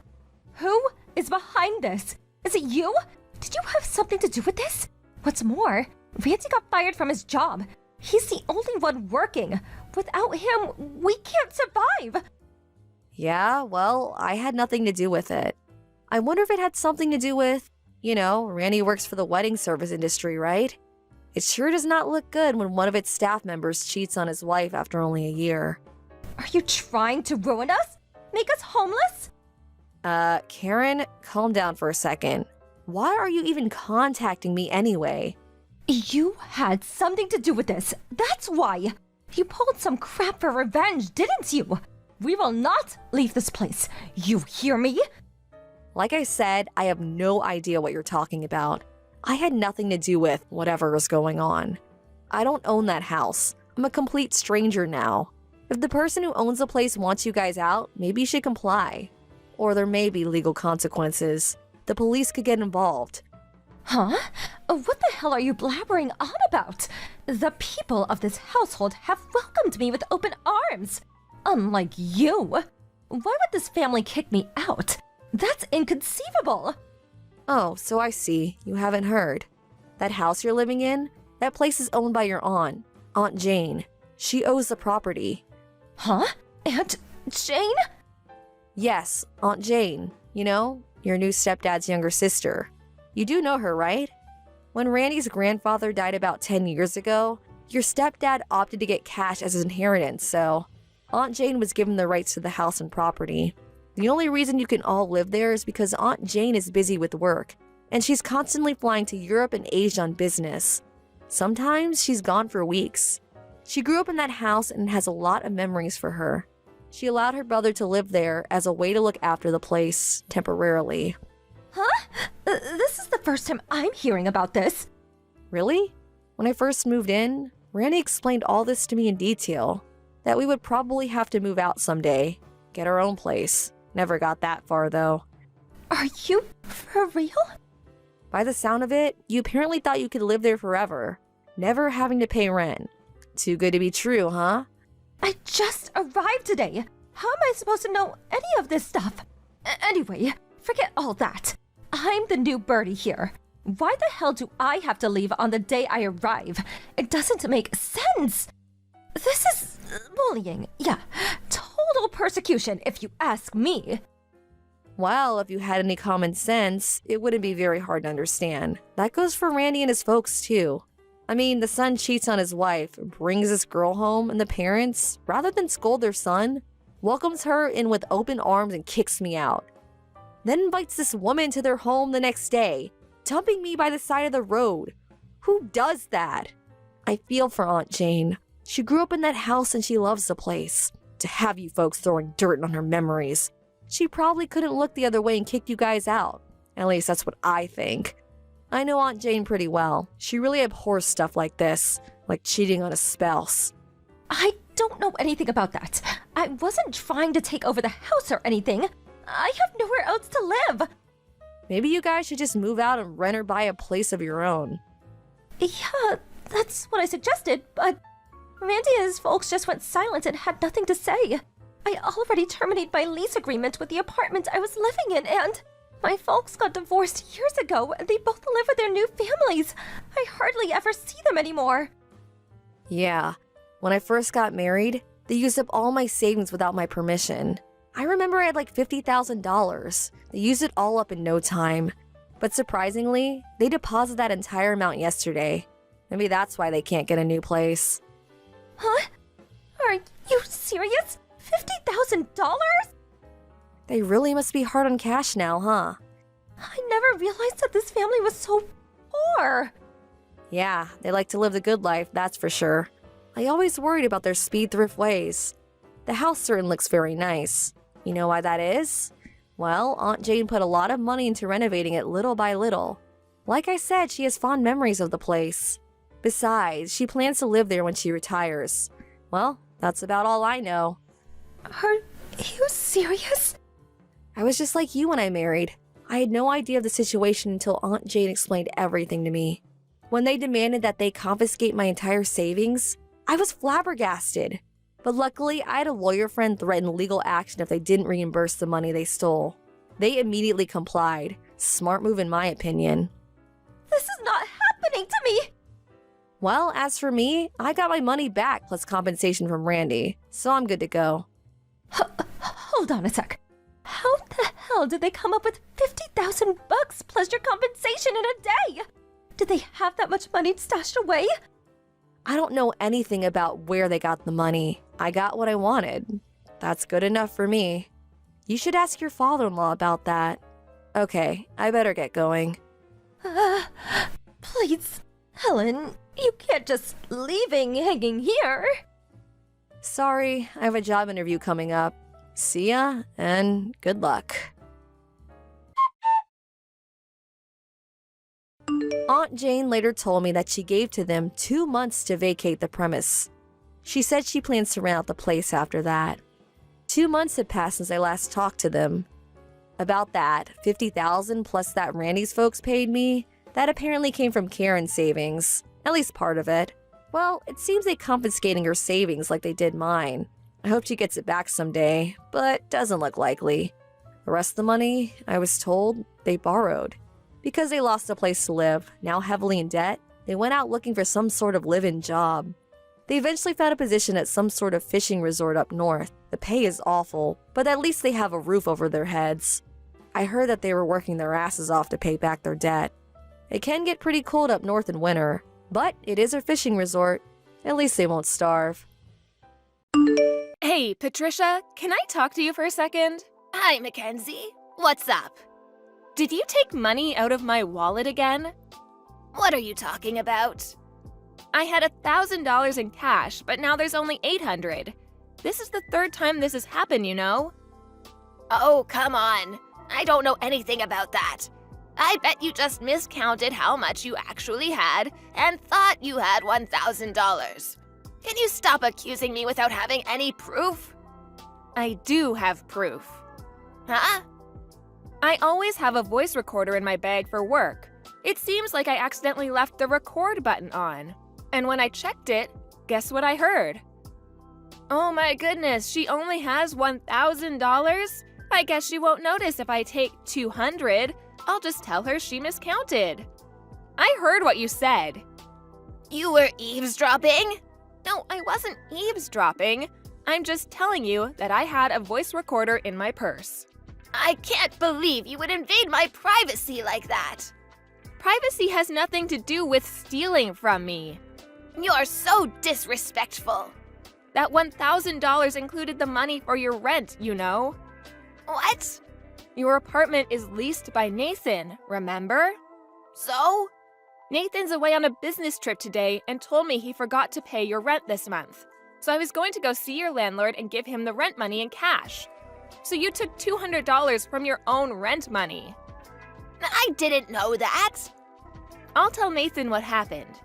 Who is behind this? Is it you? Did you have something to do with this? What's more, Randy got fired from his job. He's the only one working. Without him, we can't survive. Yeah, well, I had nothing to do with it. I wonder if it had something to do with, Randy works for the wedding service industry, right? It sure does not look good when one of its staff members cheats on his wife after only a year. Are you trying to ruin us? Make us homeless? Karen, calm down for a second. Why are you even contacting me anyway? You had something to do with this. That's why. You pulled some crap for revenge, didn't you? We will not leave this place. You hear me? Like I said, I have no idea what you're talking about. I had nothing to do with whatever is going on. I don't own that house. I'm a complete stranger now. If the person who owns the place wants you guys out, maybe you should comply. Or there may be legal consequences. The police could get involved. Huh? What the hell are you blabbering on about? The people of this household have welcomed me with open arms. Unlike you. Why would this family kick me out? That's inconceivable. Oh, so I see. You haven't heard. That house you're living in, that place is owned by your aunt, Aunt Jane. She owes the property. Huh? Aunt Jane? Yes, Aunt Jane. You know, your new stepdad's younger sister. You do know her, right? When Randy's grandfather died about 10 years ago, your stepdad opted to get cash as his inheritance, so Aunt Jane was given the rights to the house and property. The only reason you can all live there is because Aunt Jane is busy with work, and she's constantly flying to Europe and Asia on business. Sometimes she's gone for weeks. She grew up in that house and has a lot of memories for her. She allowed her brother to live there as a way to look after the place temporarily. Huh? This is the first time I'm hearing about this. Really? When I first moved in, Randy explained all this to me in detail. That we would probably have to move out someday. Get our own place. Never got that far, though. Are you for real? By the sound of it, you apparently thought you could live there forever, never having to pay rent. Too good to be true, huh? I just arrived today. How am I supposed to know any of this stuff? Anyway, forget all that. I'm the new birdie here. Why the hell do I have to leave on the day I arrive? It doesn't make sense. This is bullying. Yeah, total persecution if you ask me. Well, if you had any common sense, it wouldn't be very hard to understand. That goes for Randy and his folks, too. I mean, the son cheats on his wife, brings this girl home, and the parents, rather than scold their son, welcomes her in with open arms and kicks me out. Then invites this woman to their home the next day, dumping me by the side of the road. Who does that? I feel for Aunt Jane. She grew up in that house and she loves the place. To have you folks throwing dirt on her memories. She probably couldn't look the other way and kick you guys out. At least that's what I think. I know Aunt Jane pretty well. She really abhors stuff like this, like cheating on a spouse. I don't know anything about that. I wasn't trying to take over the house or anything. I have nowhere else to live. Maybe you guys should just move out and rent or buy a place of your own. Yeah, that's what I suggested, but Randy and his folks just went silent and had nothing to say. I already terminated my lease agreement with the apartment I was living in, and my folks got divorced years ago, and they both live with their new families. I hardly ever see them anymore. Yeah, when I first got married, they used up all my savings without my permission. I remember I had like $50,000. They used it all up in no time. But surprisingly, they deposited that entire amount yesterday. Maybe that's why they can't get a new place. Huh? Are you serious? $50,000? They really must be hard on cash now, huh? I never realized that this family was so poor. Yeah, they like to live the good life, that's for sure. I always worried about their speed thrift ways. The house certainly looks very nice. You know why that is? Well, Aunt Jane put a lot of money into renovating it little by little. Like I said, she has fond memories of the place. Besides, she plans to live there when she retires. Well, that's about all I know. Are you serious? I was just like you when I married. I had no idea of the situation until Aunt Jane explained everything to me. When they demanded that they confiscate my entire savings, I was flabbergasted. But luckily, I had a lawyer friend threaten legal action if they didn't reimburse the money they stole. They immediately complied. Smart move in my opinion. This is not happening to me! Well, as for me, I got my money back plus compensation from Randy, so I'm good to go. Hold on a sec. How the hell did they come up with $50,000 plus your compensation in a day? Did they have that much money stashed away? I don't know anything about where they got the money. I got what I wanted. That's good enough for me. You should ask your father-in-law about that. Okay, I better get going. Please, Helen, you can't just leaving hanging here. Sorry, I have a job interview coming up. See ya, and good luck. Aunt Jane later told me that she gave to them 2 months to vacate the premise. She said she plans to rent out the place after that. 2 months had passed since I last talked to them. About that, $50,000 plus that Randy's folks paid me, That apparently came from Karen's savings, at least part of it. Well, it seems they confiscating her savings like they did mine. I hope she gets it back someday, but doesn't look likely. The rest of the money, I was told, they borrowed. Because they lost a place to live, now heavily in debt, they went out looking for some sort of live-in job. They eventually found a position at some sort of fishing resort up north. The pay is awful, but at least they have a roof over their heads. I heard that they were working their asses off to pay back their debt. It can get pretty cold up north in winter, but it is a fishing resort. At least they won't starve. Hey, Patricia, can I talk to you for a second? Hi, Mackenzie. What's up? Did you take money out of my wallet again? What are you talking about? I had $1,000 in cash, but now there's only $800. This is the third time this has happened, you know? Oh, come on. I don't know anything about that. I bet you just miscounted how much you actually had and thought you had $1,000. Can you stop accusing me without having any proof? I do have proof. Huh? I always have a voice recorder in my bag for work. It seems like I accidentally left the record button on. And when I checked it, guess what I heard? Oh my goodness, she only has $1,000? I guess she won't notice if I take $200. I'll just tell her she miscounted. I heard what you said. You were eavesdropping? No, I wasn't eavesdropping. I'm just telling you that I had a voice recorder in my purse. I can't believe you would invade my privacy like that. Privacy has nothing to do with stealing from me. You're so disrespectful. That $1,000 included the money for your rent, you know. What? Your apartment is leased by Nathan, remember? So? Nathan's away on a business trip today and told me he forgot to pay your rent this month. So I was going to go see your landlord and give him the rent money in cash. So you took $200 from your own rent money. I didn't know that. I'll tell Nathan what happened.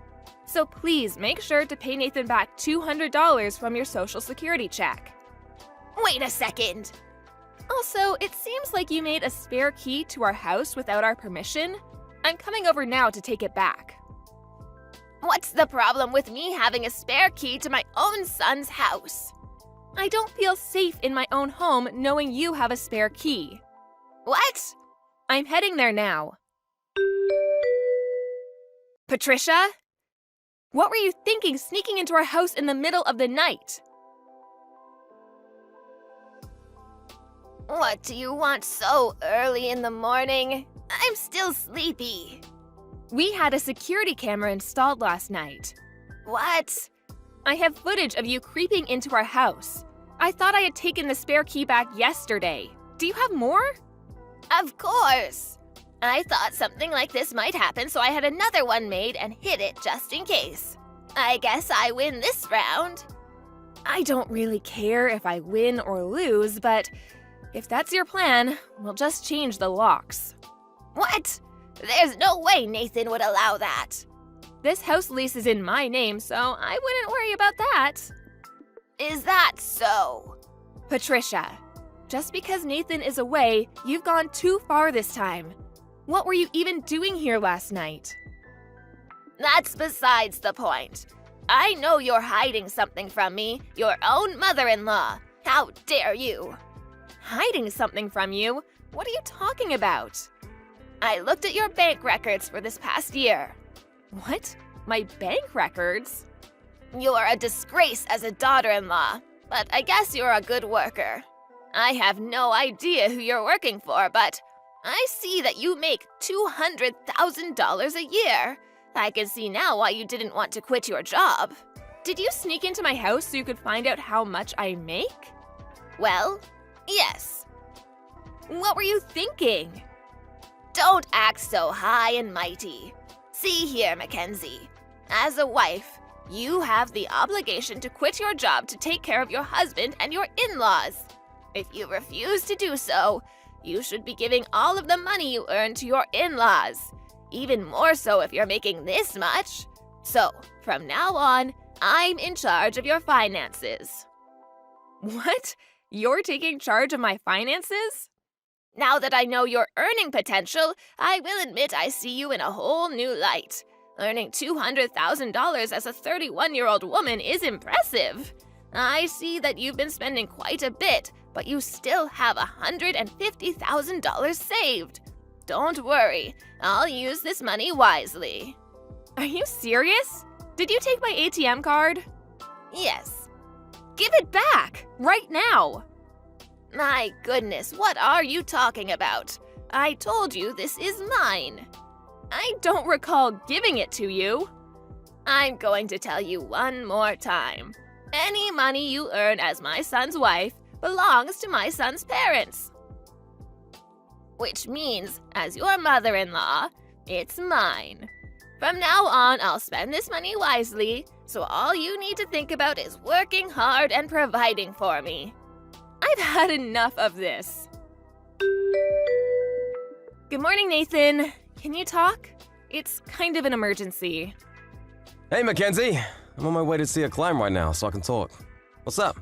So please make sure to pay Nathan back $200 from your Social Security check. Wait a second. Also, it seems like you made a spare key to our house without our permission. I'm coming over now to take it back. What's the problem with me having a spare key to my own son's house? I don't feel safe in my own home knowing you have a spare key. What? I'm heading there now. Patricia? What were you thinking sneaking into our house in the middle of the night? What do you want so early in the morning? I'm still sleepy. We had a security camera installed last night. What? I have footage of you creeping into our house. I thought I had taken the spare key back yesterday. Do you have more? Of course. I thought something like this might happen, so I had another one made and hid it just in case. I guess I win this round. I don't really care if I win or lose, but if that's your plan, we'll just change the locks. What? There's no way Nathan would allow that. This house lease is in my name, so I wouldn't worry about that. Is that so? Patricia, just because Nathan is away, you've gone too far this time. What were you even doing here last night? That's besides the point. I know you're hiding something from me, your own mother-in-law. How dare you? Hiding something from you? What are you talking about? I looked at your bank records for this past year. What? My bank records? You're a disgrace as a daughter-in-law, but I guess you're a good worker. I have no idea who you're working for, but I see that you make $200,000 a year. I can see now why you didn't want to quit your job. Did you sneak into my house so you could find out how much I make? Well, yes. What were you thinking? Don't act so high and mighty. See here, Mackenzie. As a wife, you have the obligation to quit your job to take care of your husband and your in-laws. If you refuse to do so, you should be giving all of the money you earn to your in-laws. Even more so if you're making this much. So, from now on, I'm in charge of your finances. What? You're taking charge of my finances? Now that I know your earning potential, I will admit I see you in a whole new light. Earning $200,000 as a 31-year-old woman is impressive. I see that you've been spending quite a bit, but you still have $150,000 saved. Don't worry, I'll use this money wisely. Are you serious? Did you take my ATM card? Yes. Give it back, right now. My goodness, what are you talking about? I told you this is mine. I don't recall giving it to you. I'm going to tell you one more time. Any money you earn as my son's wife belongs to my son's parents. Which means, as your mother-in-law, it's mine. From now on, I'll spend this money wisely, so all you need to think about is working hard and providing for me. I've had enough of this. Good morning, Nathan. Can you talk? It's kind of an emergency. Hey, Mackenzie. I'm on my way to see a client right now, so I can talk. What's up?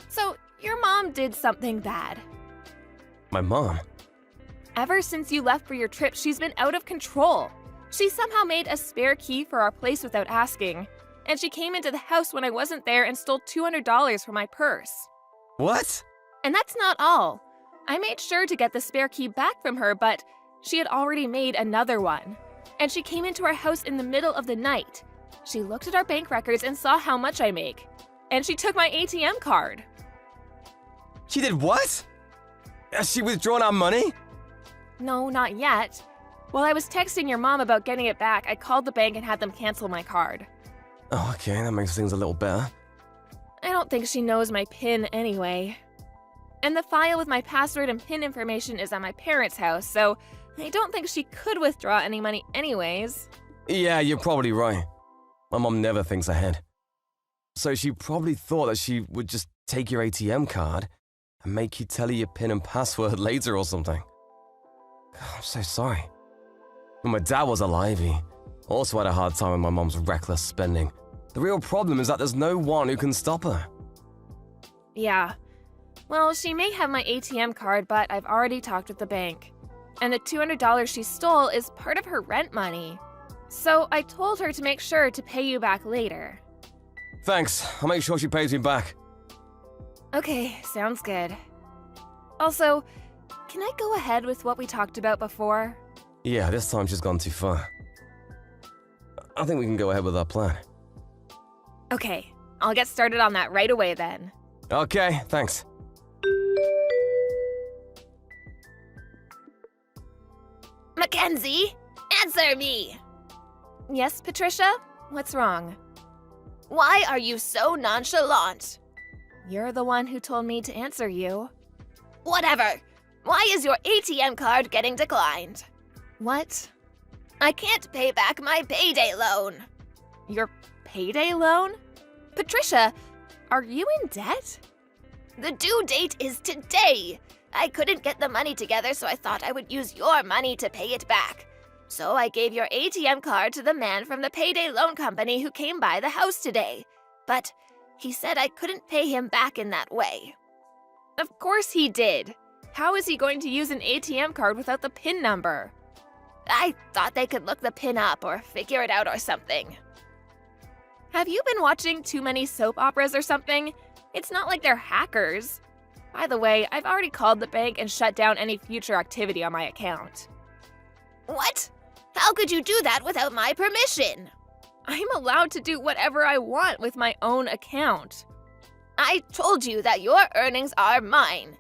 So, your mom did something bad. My mom? Ever since you left for your trip, she's been out of control. She somehow made a spare key for our place without asking, and she came into the house when I wasn't there and stole $200 from my purse. What? And that's not all. I made sure to get the spare key back from her, but she had already made another one. And she came into our house in the middle of the night. She looked at our bank records and saw how much I make. And she took my ATM card. She did what? Has she withdrawn our money? No, not yet. While I was texting your mom about getting it back, I called the bank and had them cancel my card. Oh, okay, that makes things a little better. I don't think she knows my PIN anyway. And the file with my password and PIN information is at my parents' house, so I don't think she could withdraw any money anyways. Yeah, you're probably right. My mom never thinks ahead. So she probably thought that she would just take your ATM card and make you tell her your PIN and password later or something. I'm so sorry. When my dad was alive, he also had a hard time with my mom's reckless spending. The real problem is that there's no one who can stop her. Yeah. Well, she may have my ATM card, but I've already talked with the bank. And the $200 she stole is part of her rent money. So I told her to make sure to pay you back later. Thanks. I'll make sure she pays me back. Okay, sounds good. Also, can I go ahead with what we talked about before? Yeah, this time she's gone too far. I think we can go ahead with our plan. Okay, I'll get started on that right away then. Okay, thanks. Mackenzie, answer me! Yes, Patricia? What's wrong? Why are you so nonchalant? You're the one who told me to answer you. Whatever. Why is your ATM card getting declined? What? I can't pay back my payday loan. Your payday loan? Patricia, are you in debt? The due date is today. I couldn't get the money together, so I thought I would use your money to pay it back. So I gave your ATM card to the man from the payday loan company who came by the house today. But he said I couldn't pay him back in that way. Of course he did. How is he going to use an ATM card without the PIN number? I thought they could look the PIN up or figure it out or something. Have you been watching too many soap operas or something? It's not like they're hackers. By the way, I've already called the bank and shut down any future activity on my account. What? How could you do that without my permission? I'm allowed to do whatever I want with my own account. I told you that your earnings are mine.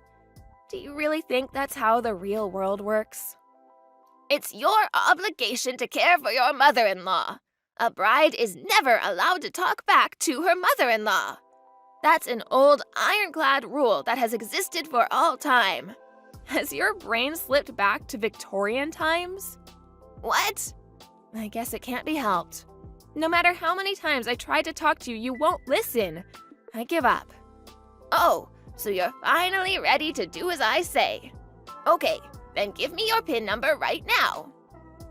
Do you really think that's how the real world works? It's your obligation to care for your mother-in-law. A bride is never allowed to talk back to her mother-in-law. That's an old ironclad rule that has existed for all time. Has your brain slipped back to Victorian times? What? I guess it can't be helped. No matter how many times I try to talk to you, you won't listen. I give up. Oh, so you're finally ready to do as I say. Okay, then give me your PIN number right now.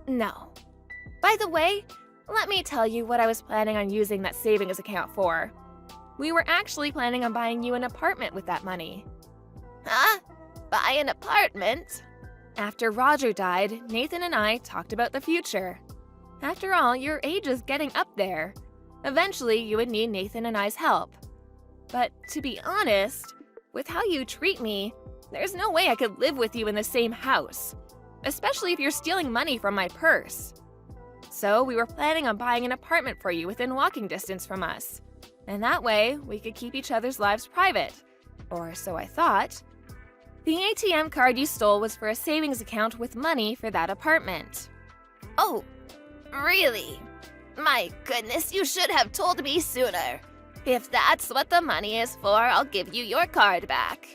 No. By the way, let me tell you what I was planning on using that savings account for. We were actually planning on buying you an apartment with that money. Huh? buy an apartment. After Roger died, Nathan and I talked about the future. After all, your age is getting up there. Eventually, you would need Nathan and I's help. But to be honest, with how you treat me, there's no way I could live with you in the same house, especially if you're stealing money from my purse. So we were planning on buying an apartment for you within walking distance from us. And that way, we could keep each other's lives private. Or so I thought. The ATM card you stole was for a savings account with money for that apartment. Oh, really? My goodness, you should have told me sooner. If that's what the money is for, I'll give you your card back.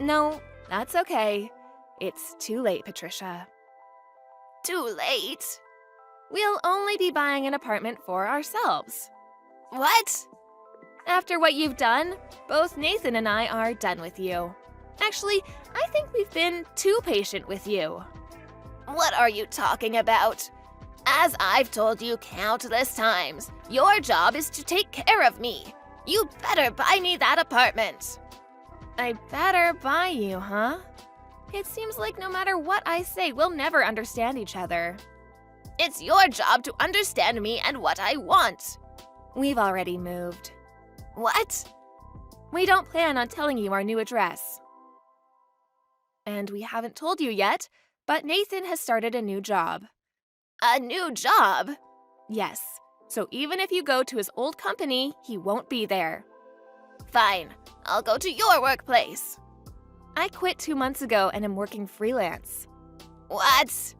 No, that's okay. It's too late, Patricia. Too late? We'll only be buying an apartment for ourselves. What? After what you've done, both Nathan and I are done with you. Actually, I think we've been too patient with you. What are you talking about? As I've told you countless times, your job is to take care of me. You better buy me that apartment. I better buy you, huh? It seems like no matter what I say, we'll never understand each other. It's your job to understand me and what I want. We've already moved. What? We don't plan on telling you our new address. And we haven't told you yet, but Nathan has started a new job. A new job? Yes, so even if you go to his old company, he won't be there. Fine, I'll go to your workplace. I quit 2 months ago and am working freelance. What?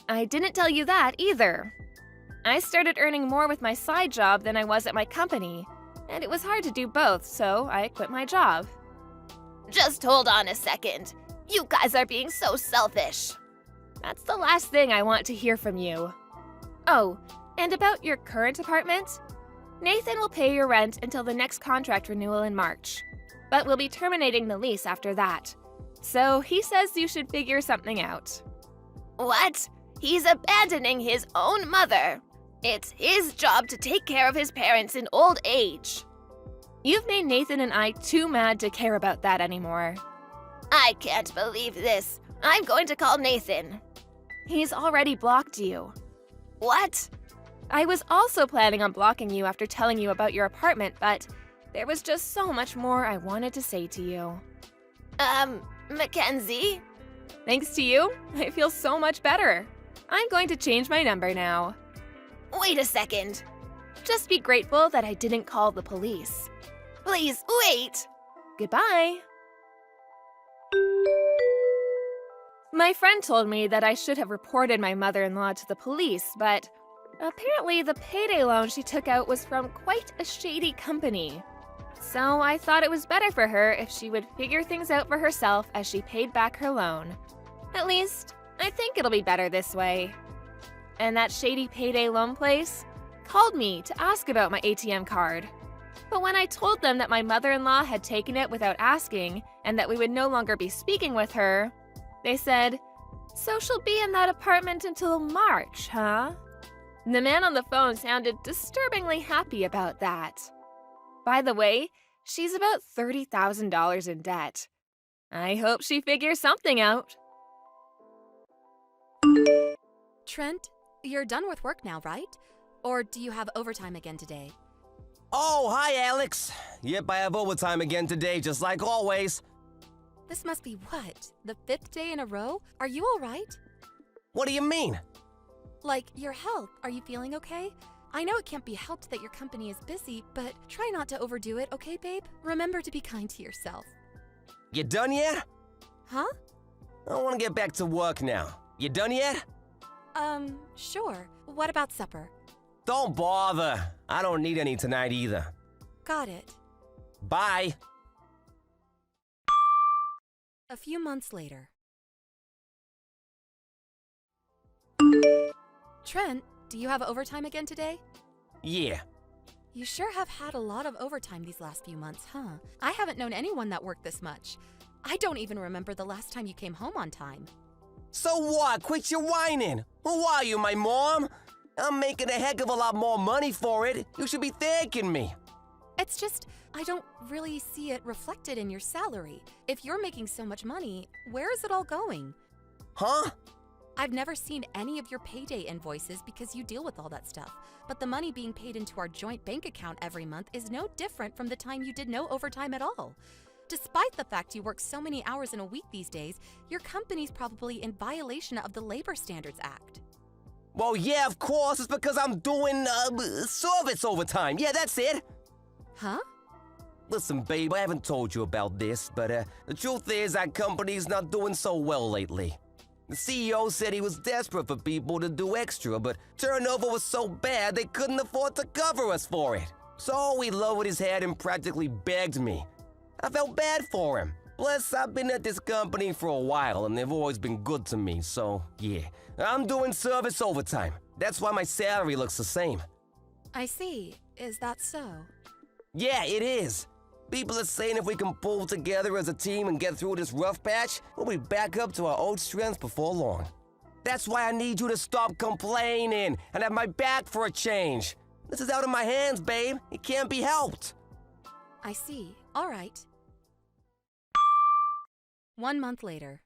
I didn't tell you that either. I started earning more with my side job than I was at my company, and it was hard to do both, so I quit my job. Just hold on a second. You guys are being so selfish. That's the last thing I want to hear from you. Oh, and about your current apartment? Nathan will pay your rent until the next contract renewal in March, but we'll be terminating the lease after that. So he says you should figure something out. What? He's abandoning his own mother. It's his job to take care of his parents in old age. You've made Nathan and I too mad to care about that anymore. I can't believe this. I'm going to call Nathan. He's already blocked you. What? I was also planning on blocking you after telling you about your apartment, but there was just so much more I wanted to say to you. Mackenzie? Thanks to you, I feel so much better. I'm going to change my number now. Wait a second. Just be grateful that I didn't call the police. Please, wait. Goodbye. My friend told me that I should have reported my mother-in-law to the police, but apparently the payday loan she took out was from quite a shady company. So I thought it was better for her if she would figure things out for herself as she paid back her loan. At least, I think it'll be better this way. And that shady payday loan place called me to ask about my ATM card. But when I told them that my mother-in-law had taken it without asking and that we would no longer be speaking with her, they said, "So she'll be in that apartment until March, huh?" The man on the phone sounded disturbingly happy about that. By the way, she's about $30,000 in debt. I hope she figures something out. Trent, you're done with work now, right? Or do you have overtime again today? Oh, hi, Alex. Yep, I have overtime again today, just like always. This must be what? The 5th day in a row? Are you all right? What do you mean? Like, your health. Are you feeling okay? I know it can't be helped that your company is busy, but try not to overdo it, okay, babe? Remember to be kind to yourself. You done yet? Huh? I want to get back to work now. You done yet? Sure. What about supper? Don't bother. I don't need any tonight either. Got it. Bye. A few months later. Trent, do you have overtime again today? Yeah. You sure have had a lot of overtime these last few months, huh? I haven't known anyone that worked this much. I don't even remember the last time you came home on time. So what? Quit your whining. Who are you, my mom? I'm making a heck of a lot more money for it. You should be thanking me. It's just, I don't really see it reflected in your salary. If you're making so much money, where is it all going? Huh? I've never seen any of your payday invoices because you deal with all that stuff. But the money being paid into our joint bank account every month is no different from the time you did no overtime at all. Despite the fact you work so many hours in a week these days, your company's probably in violation of the Labor Standards Act. Well, yeah, of course. It's because I'm doing service overtime. Yeah, that's it. Huh? Listen, babe, I haven't told you about this, but the truth is our company's not doing so well lately. The CEO said he was desperate for people to do extra, but turnover was so bad they couldn't afford to cover us for it. So he lowered his head and practically begged me. I felt bad for him. Plus, I've been at this company for a while and they've always been good to me, so yeah. I'm doing service overtime. That's why my salary looks the same. I see. Is that so? Yeah, it is. People are saying if we can pull together as a team and get through this rough patch, we'll be back up to our old strength before long. That's why I need you to stop complaining and have my back for a change. This is out of my hands, babe. It can't be helped. I see. All right. 1 month later.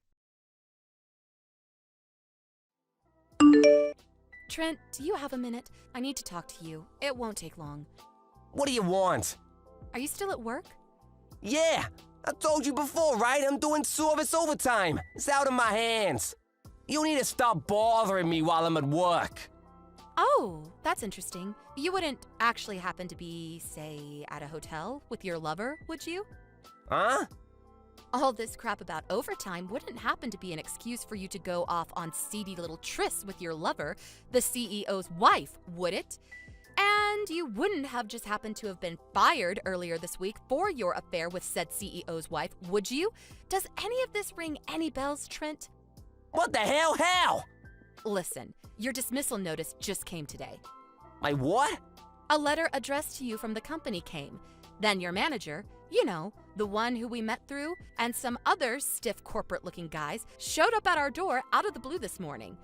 Trent, do you have a minute? I need to talk to you. It won't take long. What do you want? Are you still at work? Yeah, I told you before, right? I'm doing service overtime. It's out of my hands. You need to stop bothering me while I'm at work. Oh, that's interesting. You wouldn't actually happen to be, say, at a hotel with your lover, would you? Huh? All this crap about overtime wouldn't happen to be an excuse for you to go off on seedy little trysts with your lover, the CEO's wife, would it? And you wouldn't have just happened to have been fired earlier this week for your affair with said CEO's wife, would you? Does any of this ring any bells, Trent? What the hell? How? Listen, your dismissal notice just came today. My what? A letter addressed to you from the company came. Then your manager, you know, the one who we met through, and some other stiff corporate-looking guys showed up at our door out of the blue this morning.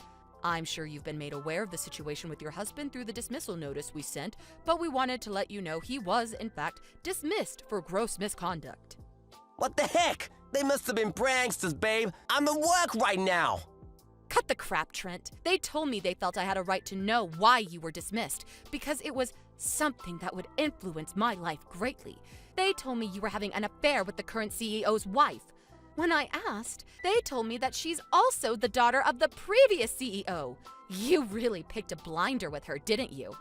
I'm sure you've been made aware of the situation with your husband through the dismissal notice we sent, but we wanted to let you know he was, in fact, dismissed for gross misconduct. What the heck? They must have been pranksters, babe. I'm at work right now. Cut the crap, Trent. They told me they felt I had a right to know why you were dismissed, because it was something that would influence my life greatly. They told me you were having an affair with the current CEO's wife. When I asked, they told me that she's also the daughter of the previous CEO. You really picked a blinder with her, didn't you?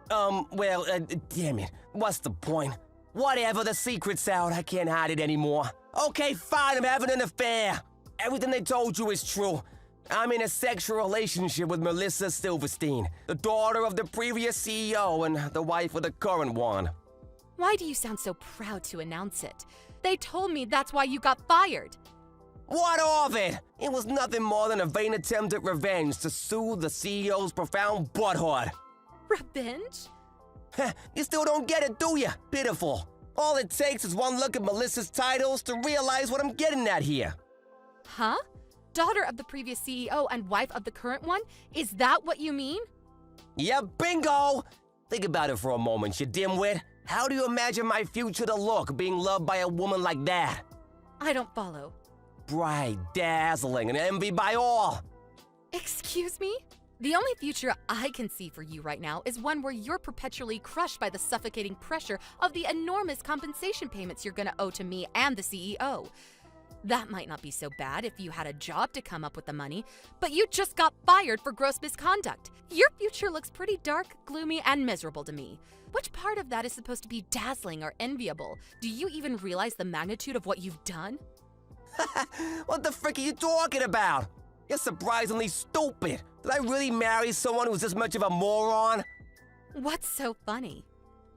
Well, damn it. What's the point? Whatever, the secret's out. I can't hide it anymore. Okay, fine, I'm having an affair. Everything they told you is true. I'm in a sexual relationship with Melissa Silverstein, the daughter of the previous CEO and the wife of the current one. Why do you sound so proud to announce it? They told me that's why you got fired. What of it? It was nothing more than a vain attempt at revenge to soothe the CEO's profound butthurt. Revenge? You still don't get it, do you? Pitiful. All it takes is one look at Melissa's titles to realize what I'm getting at here. Huh? Daughter of the previous CEO and wife of the current one? Is that what you mean? Yeah, bingo! Think about it for a moment, you dimwit. How do you imagine my future to look being loved by a woman like that? I don't follow. Bright, dazzling, and envied by all. Excuse me? The only future I can see for you right now is one where you're perpetually crushed by the suffocating pressure of the enormous compensation payments you're gonna owe to me and the CEO. That might not be so bad if you had a job to come up with the money, but you just got fired for gross misconduct. Your future looks pretty dark, gloomy, and miserable to me. Which part of that is supposed to be dazzling or enviable? Do you even realize the magnitude of what you've done? What the frick are you talking about? You're surprisingly stupid. Did I really marry someone who's this much of a moron? What's so funny?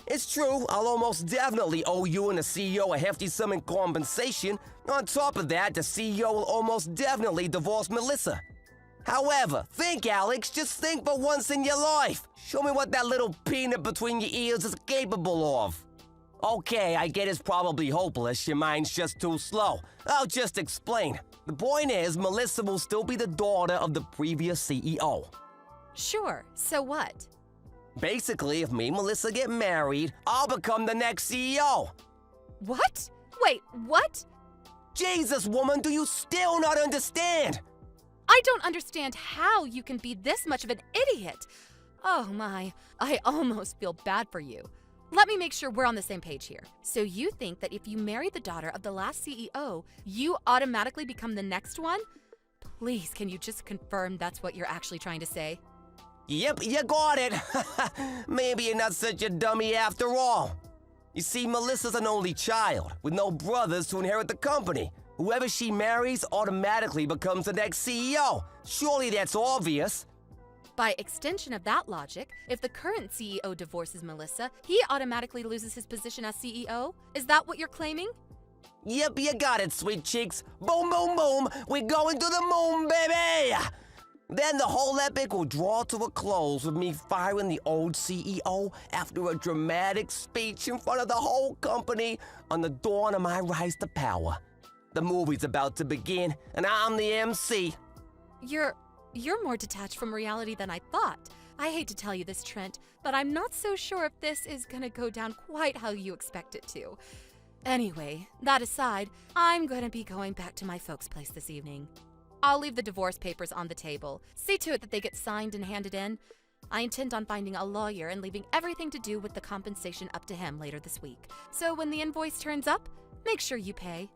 It's true, I'll almost definitely owe you and the CEO a hefty sum in compensation. On top of that, the CEO will almost definitely divorce Melissa. However, think, Alex, just think for once in your life. Show me what that little peanut between your ears is capable of. Okay, I get it's probably hopeless, your mind's just too slow. I'll just explain. The point is, Melissa will still be the daughter of the previous CEO. Sure, so what? Basically, if me and Melissa get married, I'll become the next CEO. What? Wait, what? Jesus, woman, do you still not understand? I don't understand how you can be this much of an idiot. Oh my, I almost feel bad for you. Let me make sure we're on the same page here. So you think that if you marry the daughter of the last CEO, you automatically become the next one? Please, can you just confirm that's what you're actually trying to say? Yep, you got it. Maybe you're not such a dummy after all. You see, Melissa's an only child with no brothers to inherit the company. Whoever she marries automatically becomes the next CEO. Surely that's obvious. By extension of that logic, if the current CEO divorces Melissa, he automatically loses his position as CEO? Is that what you're claiming? Yep, you got it, sweet cheeks. Boom, boom, boom. We're going to the moon, baby! Then the whole epic will draw to a close with me firing the old CEO after a dramatic speech in front of the whole company on the dawn of my rise to power. The movie's about to begin, and I'm the MC. You're more detached from reality than I thought. I hate to tell you this, Trent, but I'm not so sure if this is gonna go down quite how you expect it to. Anyway, that aside, I'm gonna be going back to my folks' place this evening. I'll leave the divorce papers on the table. See to it that they get signed and handed in. I intend on finding a lawyer and leaving everything to do with the compensation up to him later this week. So when the invoice turns up, make sure you pay.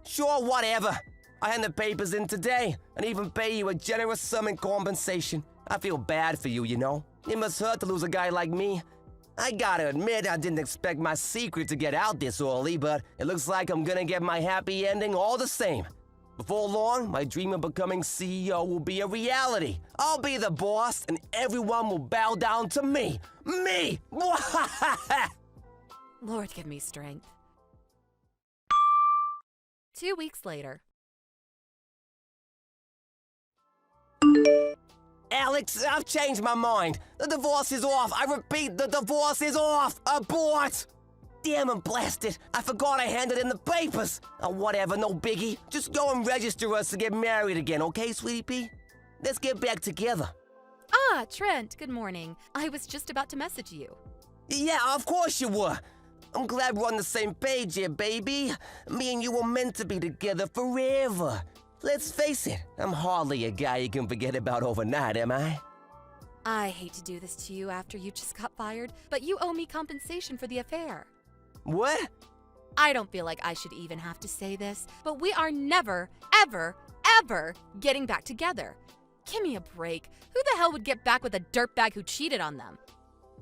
Sure, whatever. I hand the papers in today and even pay you a generous sum in compensation. I feel bad for you, you know. It must hurt to lose a guy like me. I gotta admit, I didn't expect my secret to get out this early, but it looks like I'm gonna get my happy ending all the same. Before long, my dream of becoming CEO will be a reality. I'll be the boss, and everyone will bow down to me. Me! Lord, give me strength. 2 weeks later. Alex, I've changed my mind. The divorce is off. I repeat, the divorce is off. Abort! Damn and blast it. I forgot I handed in the papers. Oh, whatever, no biggie. Just go and register us to get married again, okay, sweetie pea? Let's get back together. Ah, Trent, good morning. I was just about to message you. Yeah, of course you were. I'm glad we're on the same page here, baby. Me and you were meant to be together forever. Let's face it, I'm hardly a guy you can forget about overnight, am I? I hate to do this to you after you just got fired, but you owe me compensation for the affair. What? I don't feel like I should even have to say this, but we are never, ever, ever getting back together. Give me a break. Who the hell would get back with a dirtbag who cheated on them?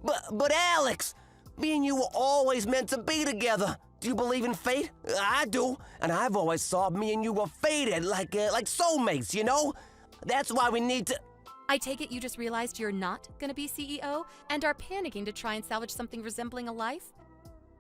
But Alex, me and you were always meant to be together. Do you believe in fate? I do, and I've always thought me and you were fated, like soulmates, you know? That's why we need to... I take it you just realized you're not gonna be CEO and are panicking to try and salvage something resembling a life?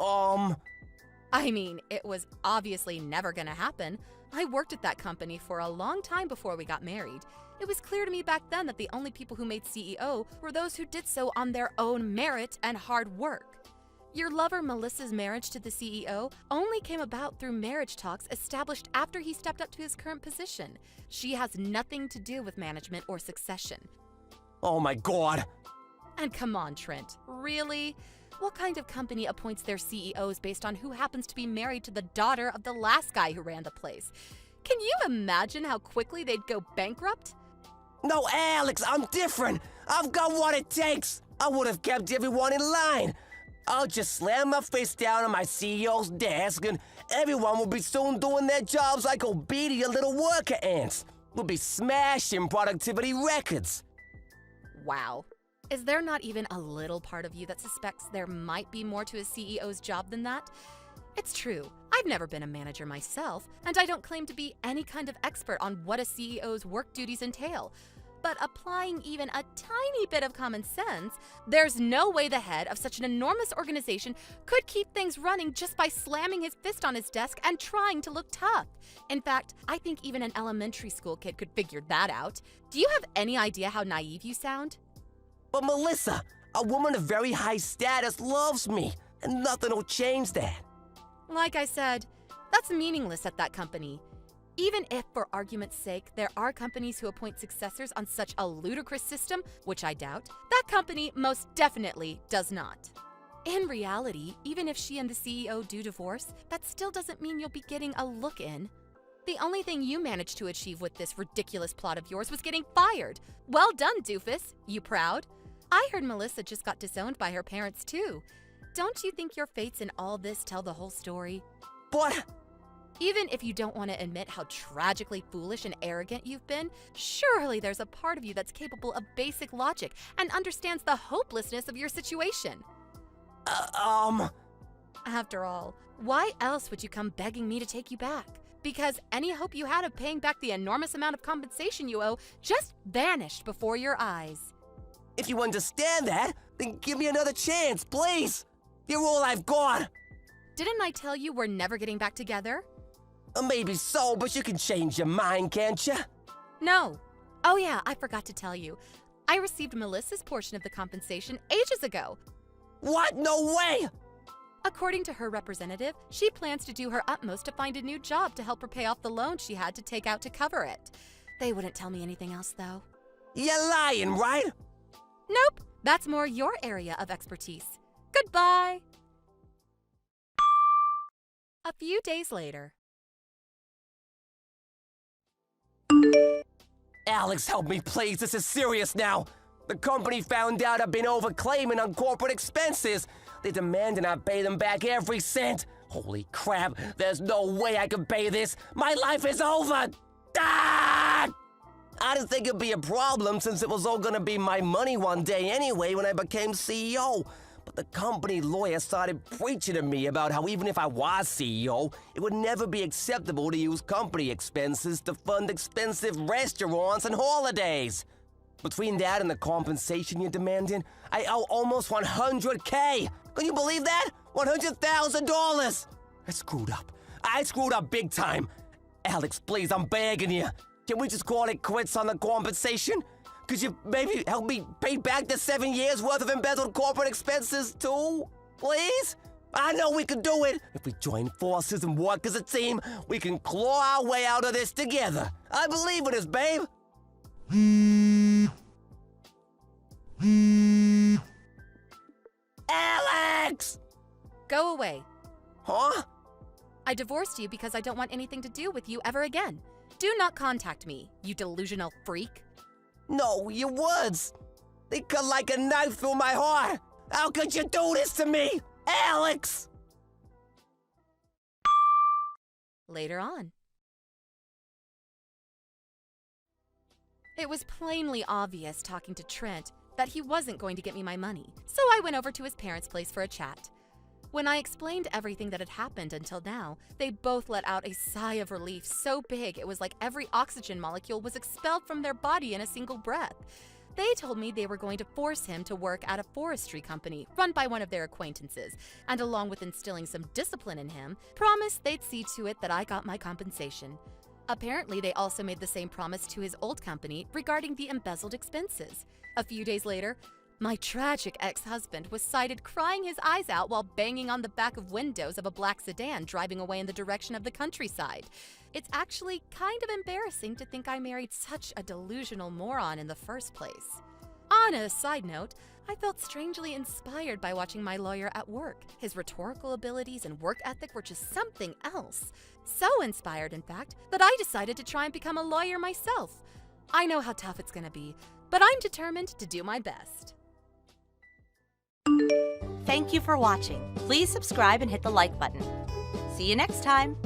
I mean, it was obviously never gonna happen. I worked at that company for a long time before we got married. It was clear to me back then that the only people who made CEO were those who did so on their own merit and hard work. Your lover Melissa's marriage to the CEO only came about through marriage talks established after he stepped up to his current position. She has nothing to do with management or succession. Oh my God. And come on, Trent, really? What kind of company appoints their CEOs based on who happens to be married to the daughter of the last guy who ran the place? Can you imagine how quickly they'd go bankrupt? No, Alex, I'm different. I've got what it takes. I would have kept everyone in line. I'll just slam my face down on my CEO's desk and everyone will be soon doing their jobs like obedient little worker ants. We'll be smashing productivity records. Wow. Is there not even a little part of you that suspects there might be more to a CEO's job than that? It's true, I've never been a manager myself, and I don't claim to be any kind of expert on what a CEO's work duties entail. But applying even a tiny bit of common sense, there's no way the head of such an enormous organization could keep things running just by slamming his fist on his desk and trying to look tough. In fact, I think even an elementary school kid could figure that out. Do you have any idea how naive you sound? But Melissa, a woman of very high status loves me, and nothing will change that. Like I said, that's meaningless at that company. Even if, for argument's sake, there are companies who appoint successors on such a ludicrous system, which I doubt, that company most definitely does not. In reality, even if she and the CEO do divorce, that still doesn't mean you'll be getting a look in. The only thing you managed to achieve with this ridiculous plot of yours was getting fired. Well done, doofus. You proud? I heard Melissa just got disowned by her parents, too. Don't you think your fates in all this tell the whole story? But Even if you don't want to admit how tragically foolish and arrogant you've been, surely there's a part of you that's capable of basic logic and understands the hopelessness of your situation. After all, why else would you come begging me to take you back? Because any hope you had of paying back the enormous amount of compensation you owe just vanished before your eyes. if you understand that, then give me another chance, please. You're all I've got. Didn't I tell you we're never getting back together? Maybe so, but you can change your mind, can't you? No. Oh yeah, I forgot to tell you. I received Melissa's portion of the compensation ages ago. What? No way! According to her representative, she plans to do her utmost to find a new job to help her pay off the loan she had to take out to cover it. They wouldn't tell me anything else, though. You're lying, right? Nope, that's more your area of expertise. Goodbye! A few days later. Alex, help me, please. This is serious now. The company found out I've been overclaiming on corporate expenses. They demanded I pay them back every cent. Holy crap, there's no way I can pay this. My life is over. Ah! I didn't think it'd be a problem since it was all gonna be my money one day anyway when I became CEO. But the company lawyer started preaching to me about how even if I was CEO, it would never be acceptable to use company expenses to fund expensive restaurants and holidays. Between that and the compensation you're demanding, I owe almost $100K. Can you believe that? $100,000. I screwed up. I screwed up big time. Alex, please, I'm begging you. Can we just call it quits on the compensation? Could you maybe help me pay back the 7 years worth of embezzled corporate expenses too? Please? I know we can do it. If we join forces and work as a team, we can claw our way out of this together. I believe in us, babe. Alex! Go away. Huh? I divorced you because I don't want anything to do with you ever again. Do not contact me, you delusional freak. No, your words. They cut like a knife through my heart. How could you do this to me, Alex? Later on. It was plainly obvious talking to Trent that he wasn't going to get me my money, so I went over to his parents' place for a chat. When I explained everything that had happened until now, they both let out a sigh of relief so big it was like every oxygen molecule was expelled from their body in a single breath. They told me they were going to force him to work at a forestry company run by one of their acquaintances, and along with instilling some discipline in him, promised they'd see to it that I got my compensation. Apparently, they also made the same promise to his old company regarding the embezzled expenses. A few days later, my tragic ex-husband was sighted crying his eyes out while banging on the back of windows of a black sedan driving away in the direction of the countryside. It's actually kind of embarrassing to think I married such a delusional moron in the first place. On a side note, I felt strangely inspired by watching my lawyer at work. His rhetorical abilities and work ethic were just something else. So inspired, in fact, that I decided to try and become a lawyer myself. I know how tough it's gonna be, but I'm determined to do my best. Thank you for watching. Please subscribe and hit the like button. See you next time.